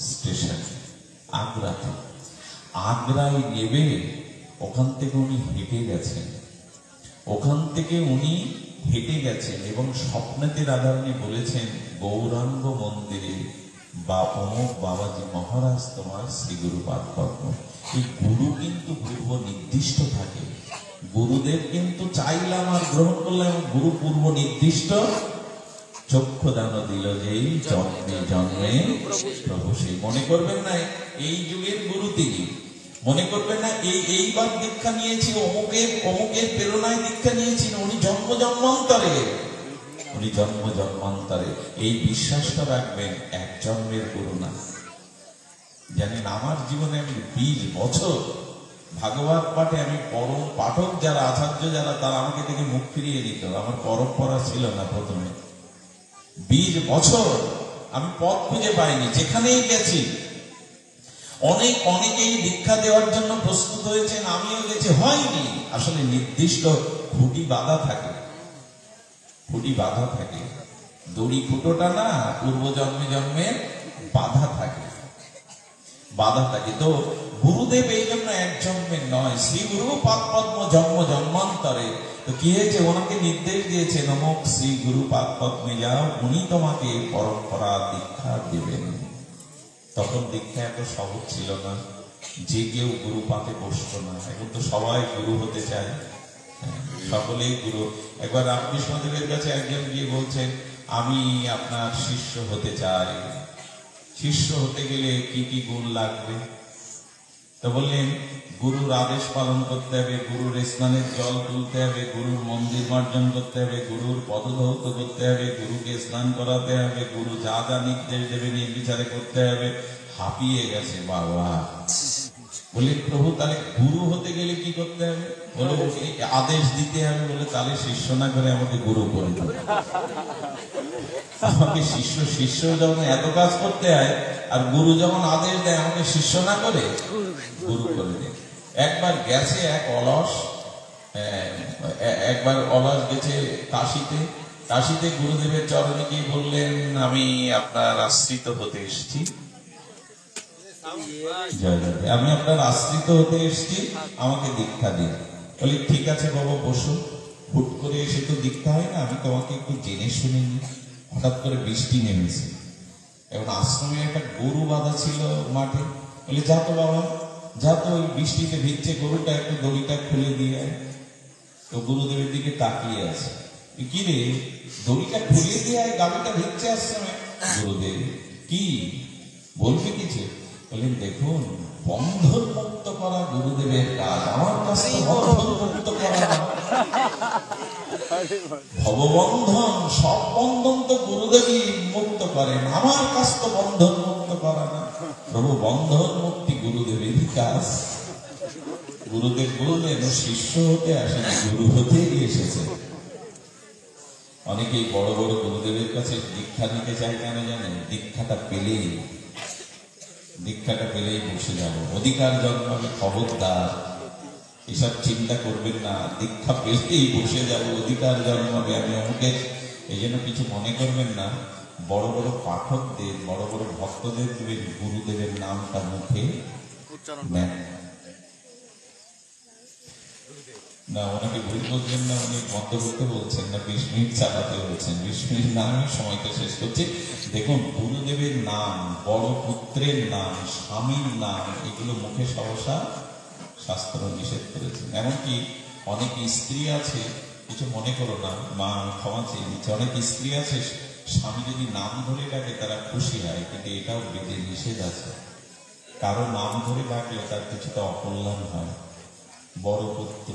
স্টেশন। আগ্রাতে, আগ্রায় নেবে, ওখান থেকে উনি হেঁটে গেছেন, ওখান থেকে উনি হেঁটে গেছেন এবং স্বপ্নেতে রাধারানী বলেছেন, গৌরাঙ্গ মন্দিরে বা অমুক বাবাজি মহারাজ তোমার শ্রী গুরু পাদ পদ্ম। এই গুরু কিন্তু পূর্ব নির্দিষ্ট থাকে, গুরুদেব কিন্তু চাইলাম আর গ্রহণ করলাম, গুরু পূর্ব নির্দিষ্ট চক্ষুদান দিল যেই জন্মে জন্মে প্রভু সেই। মনে করবেন না এই যুগের গুরু তিনি, মনে করবেন না এইবার দীক্ষা নিয়েছি অমুকের প্রেরণায় দীক্ষা নিয়েছি, উনি জন্ম জন্মান্তরে, উনি জন্ম জন্মান্তরে। এই বিশ্বাসটা রাখবেন, এক জন্মের গুরু না। জানেন আমার জীবনে আমি 20 বছর ভাগবত পাঠে, আমি পরম পাঠক যারা আচার্য যারা তারা আমাকে দেখে মুখ ফিরিয়ে নিত, আমার পরম্পরা ছিল না প্রথমে। 20 বছর আমি পথ খুঁজে পাইনি, যেখানেই গেছি অনেকেই দীক্ষা দেওয়ার জন্য প্রস্তুত হয়েছেন, আমিও গেছি, হয়নি। আসলে নির্দিষ্ট খুঁটি বাঁধা থাকে, খুঁটি বাঁধা থাকে, দড়ি ফুটোটা না পূর্ব জন্মে জন্মের বাঁধা থাকে, বাধা থাকে। তো গুরুদেব এই জন্য এক জন্মের নয়, শ্রী গুরু পাদ পদ্ম জন্ম জন্মান্তরে। তো কি হয়েছে, ওনাকে নির্দেশ দিয়েছে নমক শ্রী গুরু পাদ পদ্মে যাও, উনি তোমাকে পরম্পরা দীক্ষা দেবেন। তখন দীক্ষা এত সহজ ছিল না, যে কেউ গুরু পাতে বসতো না। এখন তো সবাই গুরু হতে চায়, সকলেই গুরু। একবার রামকৃষ্ণদেবের কাছে একজন গিয়ে বলছেন, আমি আপনার শিষ্য হতে চাই, শিষ্য হতে গেলে কি কি গুণ লাগবে? তো বললেন, গুরুর আদেশ পালন করতে হবে, গুরুর স্নানের জল তুলতে হবে, গুরুর মন্দির মার্জন করতে হবে, গুরুর পদধৌত করতে হবে, গুরুকে স্নান করাতে হবে, গুরু যা যা নির্দেশ দেবে নির্বিচারে করতে হবে। হাঁপিয়ে গেছে বাবা। বলি প্রভু তাহলে গুরু হতে গেলে কি করতে হবে? বলে আদেশ দিতে হবে। বলে তাহলে শিষ্য না করে আমাকে গুরু করে দেবে। আমাকে শিষ্য যখন এত কাজ করতে হয়, আর গুরু যখন আদেশ দেয় আমাকে শিষ্য না করে গুরু করে দেয়। একবার গেছে একবার অলস গেছে কাশিতে গুরুদেবের চরণে গিয়ে বললেন, আমি আপনার আশ্রিত হতে এসেছি, আমি আপনার আশ্রিত হতে এসেছি, আমাকে দীক্ষা দিন। বলি ঠিক আছে বাবা বসো। হুট করে এসে তো দীক্ষা হয় না, আমি তোমাকে একটু জেনে শুনে নি। হঠাৎ করে বৃষ্টি নেমেছে, এবং আশ্রমে একটা গরু বাঁধা ছিল মাঠে। বলি যা তো বাবা, যা তো ওই বৃষ্টিতে ভিজছে গরুটা, একটু দড়িটা খুলে দিয়ে। তো গুরুদেবের দিকে তাকিয়ে আছে, কি রে দড়িটা খুলে দিয়ে গাড়িটা ভিজছে আশ্রমে? গুরুদেব কি বলবে কিছু? বললেন দেখুন, বন্ধন মুক্ত করা গুরুদেবের কাজ, আমার কাছ তো বন্ধন মুক্ত করা না। ভববন্ধন সব বন্ধন তো গুরুদেবই মুক্ত করেন, আমার কাছ তো বন্ধন মুক্ত করা না। প্রভু বন্ধন মুক্তি গুরুদেবেরই কাজ। গুরুদেব বললেন শিষ্য হতে আসেনি, গুরু হতেই এসেছে। অনেকেই বড় বড় গুরুদেবের কাছে দীক্ষা নিতে চায় কেন জানেন? দীক্ষাটা পেলেই বসে যাব, অধিকার জন্মাবে, খবরদার এসব চিন্তা করবেন না। দীক্ষা পেলেই বসে যাব, অধিকার জন্মাবে, আমি অমুকের। এই জন্য কিছু মনে করবেন না। বড় বড় পাঠকদের, বড় বড় ভক্তদের গুরুদেবের নামটা মুখে নেন না। ওনাকে ভুল বলছেন না, উনি বন্ধ করতে বলছেন না, 20 মিনিট চালাতে বলছেন। 20 মিনিট না, আমি সময়টা শেষ করছি। দেখুন, গুরুদেবের নাম, বড় পুত্রের নাম, স্বামীর নাম, এগুলো মুখে সহসা শাস্ত্র নিষেধ করেছেন। এমনকি অনেক স্ত্রী আছে, কিছু মনে করো না মা, ক্ষমা চেয়ে দিচ্ছে, অনেক স্ত্রী আছে স্বামী যদি নাম ধরে ডাকে তারা খুশি হয়, কিন্তু এটাও বেদে নিষেধ আছে। কারো নাম ধরে ডাকলে তার কিছুটা অকল্যাণ হয়। বড় পুত্র,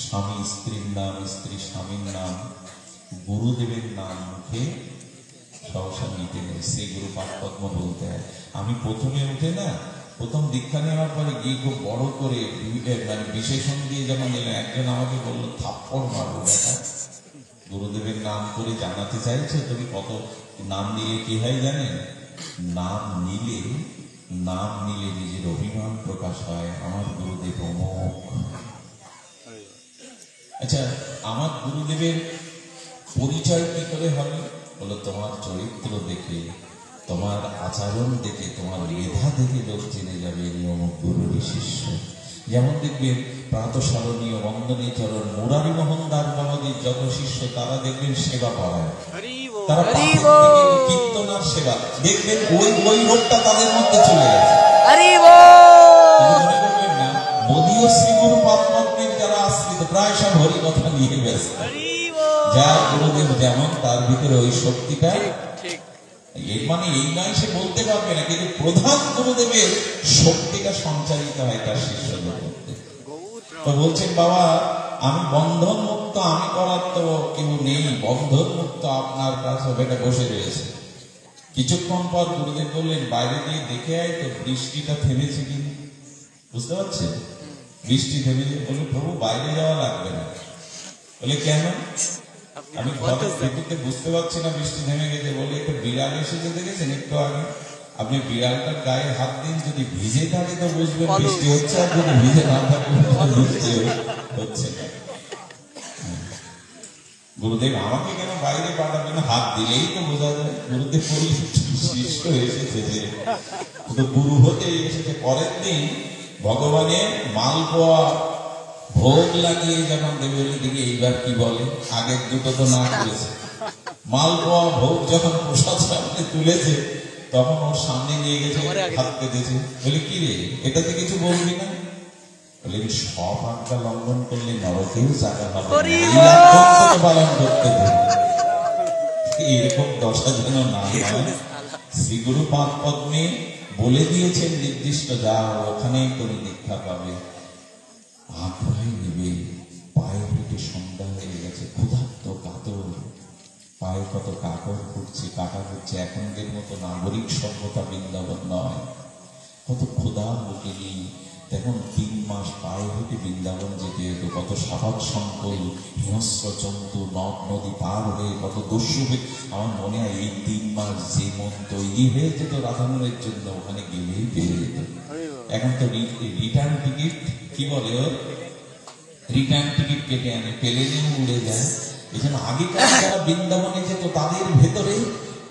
স্বামী স্ত্রীর নাম, স্ত্রী স্বামীর নাম, গুরুদেবের নাম মুখে সহসা নিতে নেই। শ্রী গুরু পাদ পদ্ম বলতে হয়। আমি প্রথমে উঠে না, প্রথম দীক্ষা নেওয়ার পরে গিয়ে খুব বড় করে মানে বিশেষণ দিয়ে যখন নিলেন, একজন আমাকে বললো থাপ্পড় মারবো দেখা। গুরুদেবের নাম করে জানাতে চাইছে তুমি কত। নাম নিলে কি হয় জানেন? নাম নিলে নিজের অভিমান প্রকাশ হয়, আমার গুরুদেব অমোক। আচ্ছা, আমার গুরুদেবের পরিচয় কি করে হবে? বলো তোমার চরিত্র দেখে, তোমার আচরণ দেখে, তোমার মেধা দেখে লোক জেনে যাবে অমুক গুরুরই শিষ্য। যেমন দেখবেন প্রাতঃস্মরণীয় বন্দনী চরণ মুরারি মোহন দাস বাবাজির যত শিষ্য, তারা দেখবেন সেবা পাড়ায়, তারা কীর্তনার সেবা দেখবেন, ওই রোগটা তাদের মধ্যে চলে গেছে। মনে করবেন না, মোদীয় শ্রী গুরু পাদ পদ্মের যারা আশ্রিত প্রায় সব হরি কথা নিয়ে ব্যস্ত। যার গুরুদেব যেমন তার ভিতরে ওই শক্তিটা, এর মানে এই নয় সে বলতে পারবে না, কিন্তু প্রধান গুরুদেবের শক্তিটা সঞ্চারিত হয় তার শিষ্যদের মধ্যে। তো বলছেন বাবা আমি বন্ধন মুক্ত, আমি করার তো কেউ নেই, বন্ধন মুক্ত আপনার কাছে বেটা বসে রয়েছে। কিছুক্ষণ পর গুরুদেব বললেন বাইরে দিয়ে দেখে আয় তো বৃষ্টিটা থেমেছে কিনা। বুঝতে পারছেন? বৃষ্টি থেমেছে। বলে প্রভু বাইরে যাওয়া লাগবে না। বলে কেন? আমি ঘরের ভেতরতে বুঝতে পারছি না বৃষ্টি থেমে গেছে। বলে একটা বিড়াল এসেছে দেখেছেন একটু আগে, আপনি বিড়ালটার গায়ে হাত দিন, যদি ভিজে থাকে তো বুঝবেন বৃষ্টি হচ্ছে, আর যদি ভিজে না থাকে বৃষ্টি হচ্ছে না। গুরুদেব আমাকে কেন বাইরে পাঠাবেন, হাত দিলেই তো বোঝা যায়। গুরুদেব শিষ্য এসেছে যে তো গুরু হতে এসেছে। পরের দিন ভগবানের মালপোয়া ভোগ লাগিয়ে যখন দেবে দিকে এইবার কি বলে, আগের দুটো তো না করেছে, মালপোয়া ভোগ যখন প্রসাদ সামনে তুলেছে তখন ওর সামনে নিয়ে গেছে, হাত পেতেছে। বলে কি রে এটাতে কিছু বলবি না? বলে সব আজ্ঞা লঙ্ঘন করলে নরকেও জায়গা হবে, পালন করতে দেবে। এরকম দশা যেন না হয়। শ্রী গুরু পাদ পদ্মে বলে দিয়েছেন নির্দিষ্ট যা ওখানেই তুমি দীক্ষা পাবে। আগ্রহে নেবে। পায়ে হেঁটে সন্ধ্যা হয়ে গেছে, ক্ষুধার্ত কাতর, পায়ে কত কাকর করছে, কাটা করছে। এখনদের মতো নাগরিক সভ্যতা বৃন্দাবন নয়, কত ক্ষুধা বুকে নেই। দেখুন 3 মাস পায়ে হেঁটে বৃন্দাবন যেতে হতো, কত সাহস সংকল, হিংস্র জন্তু, নদ নদী পার হয়ে কত দস্যু হয়ে। আমার মনে হয় এই 3 মাস যে মন তৈরি হয়ে যেত রাধারণের জন্য ওখানে গেলেই পেয়ে যেত। এখন তো রিটার্ন টিকিট কি বলে, ওর রিটার্ন টিকিট কেটে আনে, প্লেনেও উড়ে যায়। এই জন্য আগেকার যারা বৃন্দাবনে যেত তাদের ভেতরে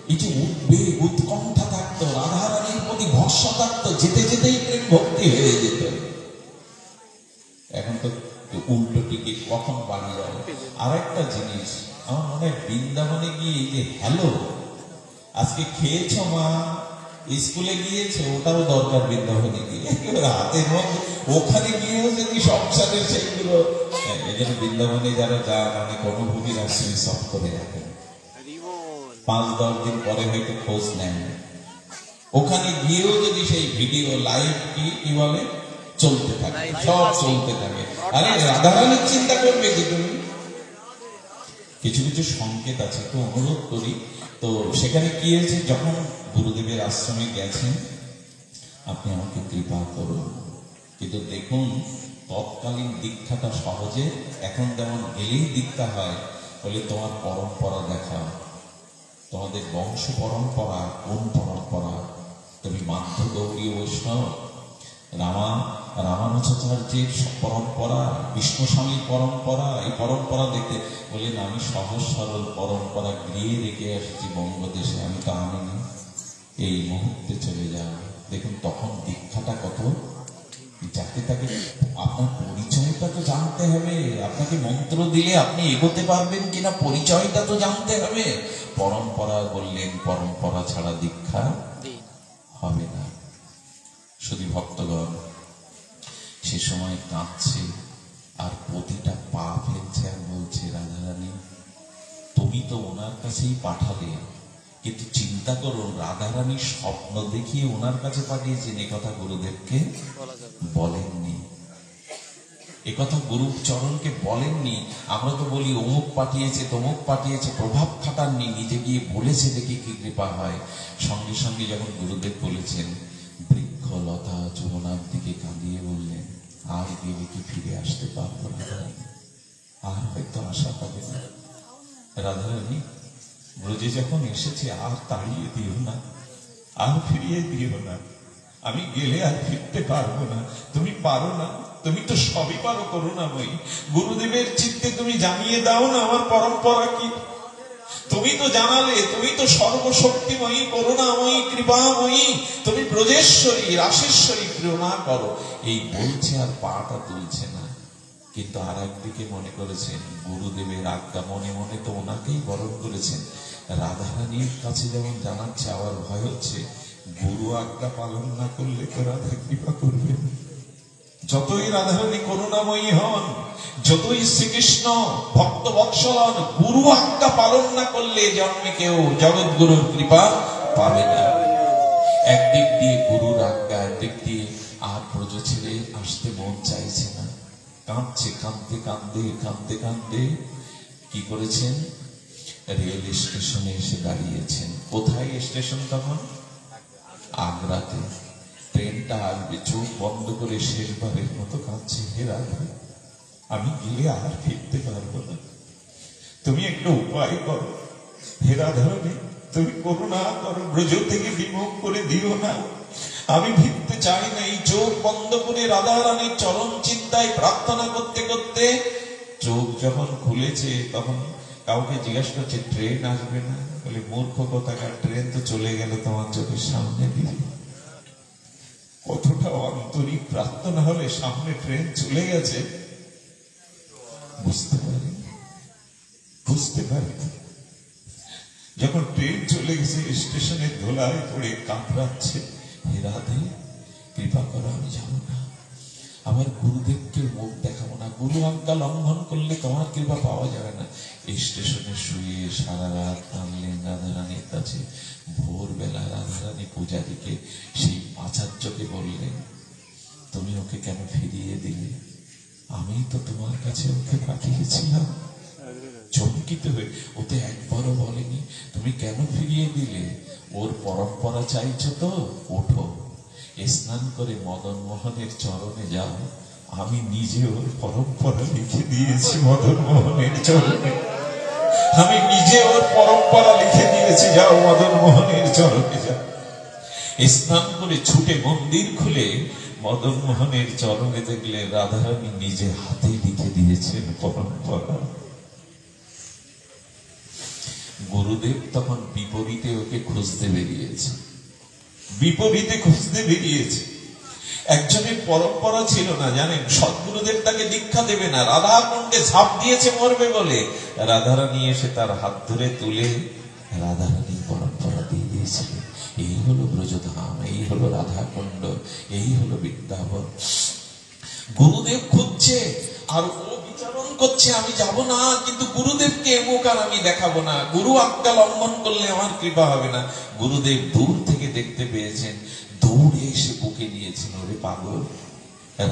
কিছু উদ্বেগ উৎকণ্ঠা থাকতো, রাধারানীর প্রতি ভরসা থাকতো, যেতে যেতেই প্রেম ভক্তি হয়ে যেত। এখন তো উল্টো টিকিট, কখন বাড়ি যাবে। আর একটা জিনিস আমার মনে হয় বৃন্দাবনে গিয়ে এই যে হ্যালো আজকে খেয়েছ মা, স্কুলে গিয়েছে, ওটাও দরকার বৃন্দাবনে গিয়ে। হাতের মধ্যে ওখানে গিয়েও যদি সংসারের সেইগুলো, এই জন্য বৃন্দাবনে যারা যান অনেক অনুভূতির আসলে সব করে রাখেন। 5-10 দিন পরে হয়তো খোঁজ নেন। ওখানে গিয়েও যদি সেই ভিডিও লাইভ কি বলে চলতে থাকে, সব চলতে থাকে। আরে রাধারানীর চিন্তা করবে কি তুমি? কিছু কিছু সংকেত আছে, তো অনুরোধ করি। তো সেখানে কি হয়েছে, যখন গুরুদেবের আশ্রমে গেছেন, আপনি আমাকে কৃপা করুন। কিন্তু দেখুন তৎকালীন দীক্ষাটা সহজে, এখন যেমন গেলেই দীক্ষা হয়। বলে তোমার পরম্পরা দেখা, তোমাদের বংশ পরম্পরা কোন পরম্পরা? তুমি মাধ্য গৌরী বৈষ্ণব, রামানুজাচার্যের পরম্পরা, বিষ্ণু স্বামীর পরম্পরা, এই পরম্পরা দেখতে। বললেন আমি সহজ সরল পরম্পরা গৃহে রেখে আসছি বঙ্গদেশে, আমি তো আনিনি, এই মুহূর্তে চলে যাও। দেখুন তখন দীক্ষাটা কত, যাকে তাকে আপনার পরিচয়টা তো জানতে হবে। আপনাকে মন্ত্র দিলে আপনি এগোতে পারবেন কিনা পরিচয়টা তো জানতে হবে। পরম্পরা বললেন পরম্পরা ছাড়া দীক্ষা হবে না। শুধু ভক্তগণ সে সময় কাঁদছে আর প্রতিটা পা ফেলছে আর বলছে রাধারানী তুমি তো ওনার কাছেই পাঠালে, কিন্তু চিন্তা করুন রাধারানী স্বপ্ন দেখিয়ে ওনার কাছে পাঠিয়েছেন, একথা গুরুদেবকে বলেননি, একথা গুরু চরণকে বলেননি। আমরা তো বলি অমুক পাঠিয়েছে তমুক পাঠিয়েছে, প্রভাব খাটাননি, নিজে গিয়ে বলেছে দেখি কি কৃপা হয়। সঙ্গে সঙ্গে যখন গুরুদেব বলেছেন, বৃক্ষ লতা যমুনার দিকে কাঁদিয়ে বললেন আর গেলে কি ফিরে আসতে পারবো রাধারানী, আর হয়তো আশা পাবে না। রাধারানী ব্রজে যখন এসেছে আর তাড়িয়ে দিও না, আর ফিরিয়ে দিও না, আমি গেলে আর ফিরতে পারবো না। তুমি পারো না, তুমি তো সবই পারো করুণাময়ী। গুরুদেবের চিত্তে তুমি জানিয়ে দাও না আমার পরম্পরা কি। তুমি তো জানালে, তুমি তো সর্বশক্তিময়ী, করুণাময়ী, কৃপাময়ী, তুমি ব্রজেশ্বরী, রাসেশ্বরী, করুণা করো। এই বলছে আর পাটা তুলছে না। কিন্তু আর একদিকে মনে করেছেন গুরুদেবের আজ্ঞা, মনে মনে তো ওনাকেই বরণ করেছেন। রাধারানীর কাছে যেমন জানাচ্ছে, আবার ভয় হচ্ছে গুরু আজ্ঞা পালন না করলে তো রাধা কৃপা করবেন। যতই রাধারানী করুণাময়ী হন, যতই শ্রীকৃষ্ণ ভক্ত বৎসল হন, গুরু আজ্ঞা পালন না করলে জন্মে কেউ জগৎগুরুর কৃপা পাবে না। একদিক দিয়ে গুরুর আজ্ঞা, একদিক দিয়ে আর ব্রজ ছেড়ে আসতে মন চাইছে না, কাঁদছে, কাঁদতে কাঁদতে কাঁদতে কাঁদতে কি করেছেন, রেল স্টেশনে এসে দাঁড়িয়েছেন। কোথায় স্টেশন তখন? আগ্রাতে। ট্রেনটা আসবে, চোখ বন্ধ করে শেষবারের মতো কাঁদছে, হে রাধা, আমি গেলে আর ফিরতে পারবো না, তুমি একটা উপায় করো, হে রাধারানী তুমি করুণা করো, ব্রজ থেকে বিমুখ করে দিও না, আমি ফিরতে চাই না। এই চোখ বন্ধ করে রাধারানীর চরণ চিন্তায় প্রার্থনা করতে করতে চোখ যখন খুলেছে, তখন কাউকে জিজ্ঞাসা করছে ট্রেন আসবে না? বলে মূর্খ কোথাকার, ট্রেন তো চলে গেল তোমার চোখের সামনে দিয়ে। কতটা আন্তরিক প্রার্থনা হলে সামনে ট্রেন চলে গেছে বুঝতে পারি, বুঝতে পারি। যখন ট্রেন চলে গেছে, স্টেশনের ধোলায় পড়ে কাঁপড়াচ্ছে, হে রাধে কৃপা করো, আমি যাবো না, আমার গুরুদেবকে মুখ দেখাবো না, গুরু আজ্ঞা লঙ্ঘন করলে তোমার কৃপা পাওয়া যাবে না। স্টেশনে শুয়ে সারা রাত কাঁদলেন রাধারানীর কাছে। ভোরবেলা রাধারানী পূজারীকে, সেই আচার্যকে বললেন, তুমি ওকে কেন ফিরিয়ে দিলে? আমি তো তোমার কাছে ওকে পাঠিয়েছিলাম। চমকিত হয়ে, ওতে একবারও বলেনি তুমি কেন ফিরিয়ে দিলে, ওর পরম্পরা চাইছো তো, ওঠো স্নান করে মদন মোহনের চরণে যাও, আমি নিজে ওর পরম্পরা লিখে দিয়েছি মদন মোহনের চরণে, আমি নিজে ওর পরম্পরা লিখে দিয়েছি, যাও মদন মোহনের চরণে যাও। স্নান করে ছুটে মন্দির খুলে মদন মোহনের চরণে দেখলে রাধারানী নিজে হাতে লিখে দিয়েছেন পরম্পরা। গুরুদেব তখন বিপরীতে ওকে খুঁজতে বেরিয়েছে, বিপরীতে খুঁজতে বেরিয়েছে। একজনের পরম্পরা ছিল না জানেন, সদ্গুরুদেব তাকে দীক্ষা দেবে না, রাধা কুণ্ডে ঝাঁপ দিয়েছে মরবে বলে, রাধারানী এসে তার হাত ধরে তুলে রাধারানী পরম্পরা দিয়ে দিয়েছিল। এই হলো ব্রজধাম, এই হলো রাধা কুণ্ড, এই হলো বৃন্দাবন। গুরুদেব খুঁজছে আর ও বিচারণ করছে, আমি যাব না, কিন্তু গুরুদেবকে মুখ আর আমি দেখাবো না, গুরু আজ্ঞা লঙ্ঘন করলে আমার কৃপা হবে না। গুরুদেব দূর থেকে দেখতে পেয়েছেন, দৌড়ে এসে বুকে নিয়েছেন, ওরে পাগল,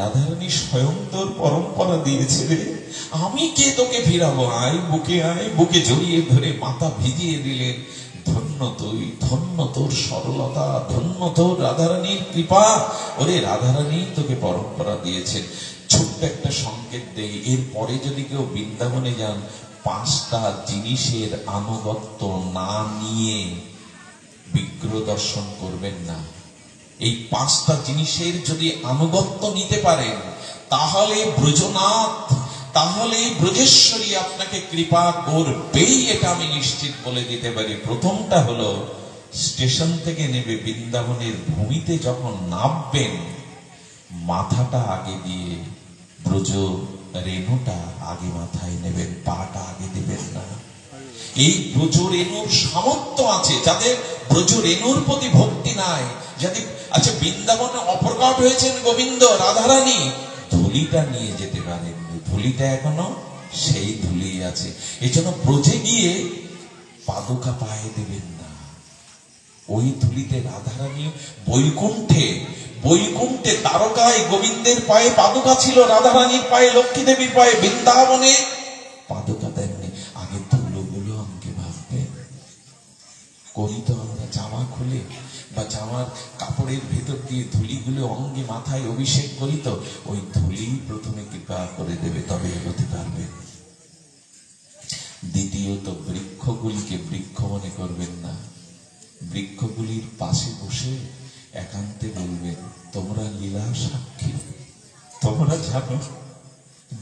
রাধারানী স্বয়ং তোর পরম্পরা দিয়েছে রে, আমি কে তোকে ফিরাবো, আয় বুকে আয়। বুকে জড়িয়ে ধরে মাথা ভিজিয়ে দিলেন, ধন্য তুই, ধন্য তোর সরলতা, ধন্য তোর রাধারানীর কৃপা, ওরে রাধারানী তোকে পরম্পরা দিয়েছেন। ছোট্ট একটা সংকেত দেই, এরপরে যদি কেউ বৃন্দাবনে যান, 5টা জিনিসের আনুগত্য না নিয়ে বিগ্রহ দর্শন করবেন না। এই 5টা জিনিসের যদি আনুগত্য নিতে পারেন, তাহলে ব্রজনাথ, তাহলে ব্রজেশ্বরী আপনাকে কৃপা করবেই, এটা আমি নিশ্চিত বলে দিতে পারি। প্রথমটা হলো, স্টেশন থেকে নেমে বৃন্দাবনের ভূমিতে যখন নামবেন, মাথাটা আগে দিয়ে ব্রজ রেণুটা আগে মাথায় নেবেন, পাটা আগে দেবেন না। এই ব্রজ রেণুর সামর্থ্য আছে, যাদের ব্রজ রেণুর প্রতি ভক্তি নাই, যাদের আচ্ছা বৃন্দাবনে অপ্রকট হয়েছেন গোবিন্দ, রাধারানী ধুলিটা নিয়ে যেতে পারেন, ধুলিটা এখনো সেই ধুলি আছে। এই জন্য ব্রজে গিয়ে পাদুকা পায়ে দেবেন না, ওই ধুলিতে রাধারানী বৈকুণ্ঠে, বৈকুণ্ঠে দ্বারকায় গোবিন্দের পায়ে পাদুকা ছিল, রাধারানীর পায়ে, লক্ষ্মী দেবীর পায়ে, বৃন্দাবনে পাদুকা দেননি। আগে ধুলোগুলো আমাকে ভাববেন, করি তো আমরা জামা খুলে বা জামার কাপড়ের ভেতর দিয়ে ধুলিগুলো অঙ্গে মাথায় অভিষেক করি, তো ওই ধুলি প্রথমে কৃপা করে দেবে, তবে এগোতে পারবে। দ্বিতীয়ত, বৃক্ষগুলিকে বৃক্ষ মনে করবেন না, বৃক্ষগুলির পাশে বসে একান্তে বলবেন, তোমরা লীলা সাক্ষী, তোমরা জানো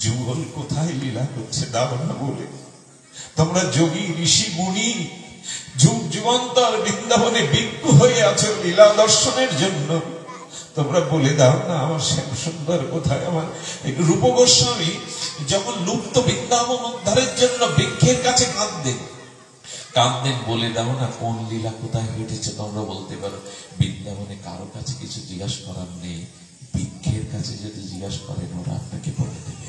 যুগল কোথায় লীলা করছে, দাও না বলে। তোমরা যোগী ঋষি মুনি যুগ যুগান্তর বৃন্দাবনে বৃক্ষ হয়ে আছো লীলা দর্শনের জন্য, তোমরা বলে দাও না আমার শ্যাম সুন্দর কোথায়। আমার রূপ গোস্বামী যখন লুপ্ত বৃন্দাবন উদ্ধারের জন্য বৃক্ষের কাছে কাঁদতেন, কাঁদতেন, বলে দাও না কোন লীলা কোথায় ঘটেছে, তোমরা বলতে পারো। বৃন্দাবনে কারো কাছে কিছু জিজ্ঞাসা করার নেই, বৃক্ষের কাছে যদি জিজ্ঞাসা করেন ওরা আপনাকে বলে দেবে।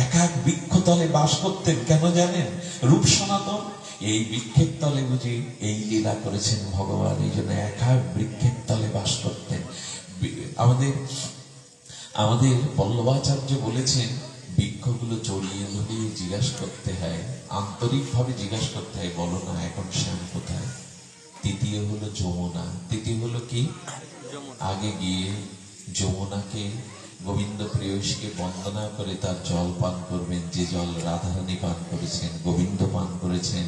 এক এক বৃক্ষতলে বাস করতেন কেন জানেন? রূপ সনাতন। এই বৃক্ষের তলে বুঝি এই লীলা করেছেন ভগবান, এই জন্য এক এক বৃক্ষের তলে বাস করতেন। আমাদের পল্লবাচার্য বলেছেন, বৃক্ষগুলো জড়িয়ে ধরিয়ে জিজ্ঞাসা করতে হয়, আন্তরিকভাবে জিজ্ঞাসা করতে হয়, বলো না এখন শ্যাম কোথায়? তৃতীয় হলো যমুনা। তৃতীয় হলো কি? আগে গিয়ে যমুনাকে, গোবিন্দ প্রেয়সীকে বন্দনা করে তার জল পান করবেন, যে জল রাধারানী পান করেছেন, গোবিন্দ পান করেছেন,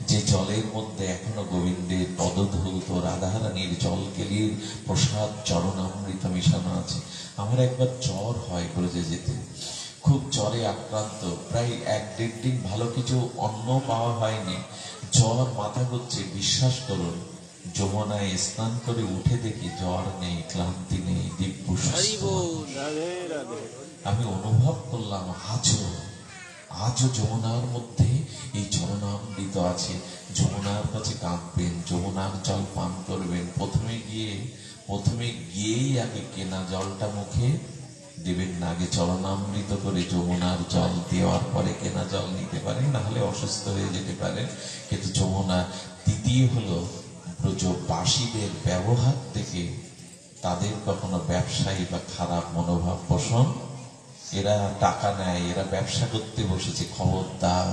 যে জলের মধ্যে এখনো গোবিন্দের পদধৌত রাধারানীর জলকেলির প্রসাদ চরণামৃত মিশানো আছে। আমার একবার জ্বর হয় ব্রজে যেতে, খুব জ্বরে আক্রান্ত, প্রায় 1-1.5 দিন ভালো কিছু অন্ন পাওয়া হয়নি, জ্বর মাথা ঘুরছে। বিশ্বাস করুন, যমুনায় স্নান করে উঠে দেখি জ্বর নেই, ক্লান্তি নেই, দিব্য সুস্থ। আমি অনুভব করলাম আজও যমুনার মধ্যে এই চরণামৃত আছে। যমুনার কাছে কাঁদবেন, যমুনার জল পান করবেন। প্রথমে গিয়েই আগে কেনা জলটা মুখে দেবেন না, আগে চরণামৃত করে যমুনার জল দেওয়ার পরে কেনা জল নিতে পারেন, না হলে অসুস্থ হয়ে যেতে পারেন। কিন্তু যমুনা। তৃতীয় হলো ব্রজবাসীদের ব্যবহার থেকে তাদের কখনো ব্যবসায়ী বা খারাপ মনোভাব পোষণ। এরা টাকা নেয়, এরা ব্যবসা করতে বসেছে, খবরদার।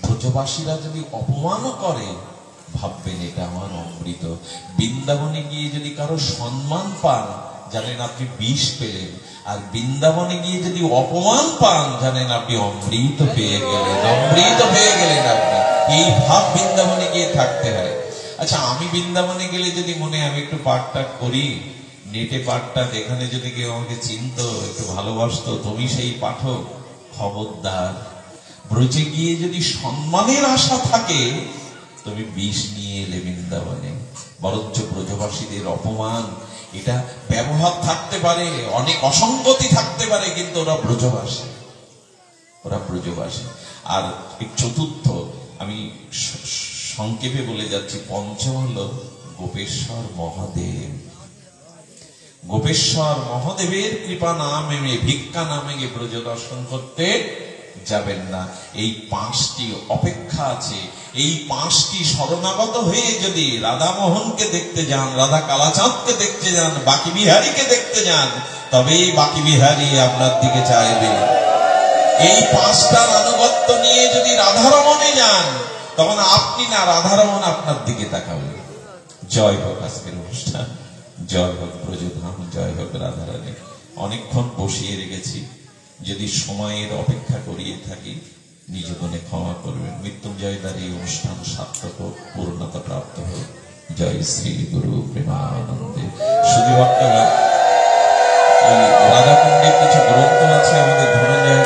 ব্রজবাসীরা যদি অপমানও করে, ভাববেন এটা আমার অমৃত। বৃন্দাবনে গিয়ে যদি কারো সম্মান পান, জানেন আপনি বিষ পেলেন। আর বৃন্দাবনে গিয়ে যদি অপমান পান, জানেন আপনি অমৃত পেয়ে গেলেন, অমৃত পেয়ে গেলেন আপনি। এই ভাব বৃন্দাবনে গিয়ে থাকতে হয়। আচ্ছা, আমি বৃন্দাবনে গেলে যদি মনে আমি একটু পাঠটাট করি, নেটে পাঠটাট, এখানে যদি কেউ আমাকে চিনত, একটু ভালোবাসতো, তুমি সেই পাঠক, খবরদার। ব্রজে গিয়ে যদি সম্মানের আশা থাকে, তুমি বিষ নিয়ে এলে বৃন্দাবনে। বরঞ্চ ব্রজবাসীদের অপমান, এটা ব্যবহার থাকতে পারে, অনেক অসঙ্গতি থাকতে পারে, কিন্তু ওরা ব্রজবাসী, ওরা ব্রজবাসী। আর চতুর্থ আমি সংক্ষেপে বলে যাচ্ছি, পঞ্চম হলো গোপেশ্বর মহাদেব। গোপেশ্বর মহাদেবের কৃপা না মেনে, ভিক্ষা না মেনে ব্রজ দর্শন করতে যাবেন না। এই 5টি অপেক্ষা আছে। এই 5টি শরণাগত হয়ে যদি রাধা মোহনকে দেখতে যান, রাধা কালাচাঁদকে দেখতে যান, বাকি বিহারীকে দেখতে যান, তবেই বাকি বিহারী আপনার দিকে চাইবে। এই 5টার আনুগত্য নিয়ে যদি রাধারমণে যান, তখন আপনি না, রাধারমণ আপনার দিকে তাকাবে। জয় হোক আজকের অনুষ্ঠান, জয় হোক ব্রজধাম, জয় হোক রাধারানী। অনেকক্ষণ বসিয়ে রেখেছি, যদি সময়ের অপেক্ষা করিয়ে থাকি নিজ মনে ক্ষমা করবেন। মৃত্যুঞ্জয়দার এই অনুষ্ঠান সার্থক হোক, পূর্ণতা প্রাপ্ত হোক। জয় শ্রী গুরু প্রেমানন্দে। শুধু ভক্তরা, রাধাকুণ্ডের কিছু গ্রন্থ আছে, আমাদের ধনঞ্জয়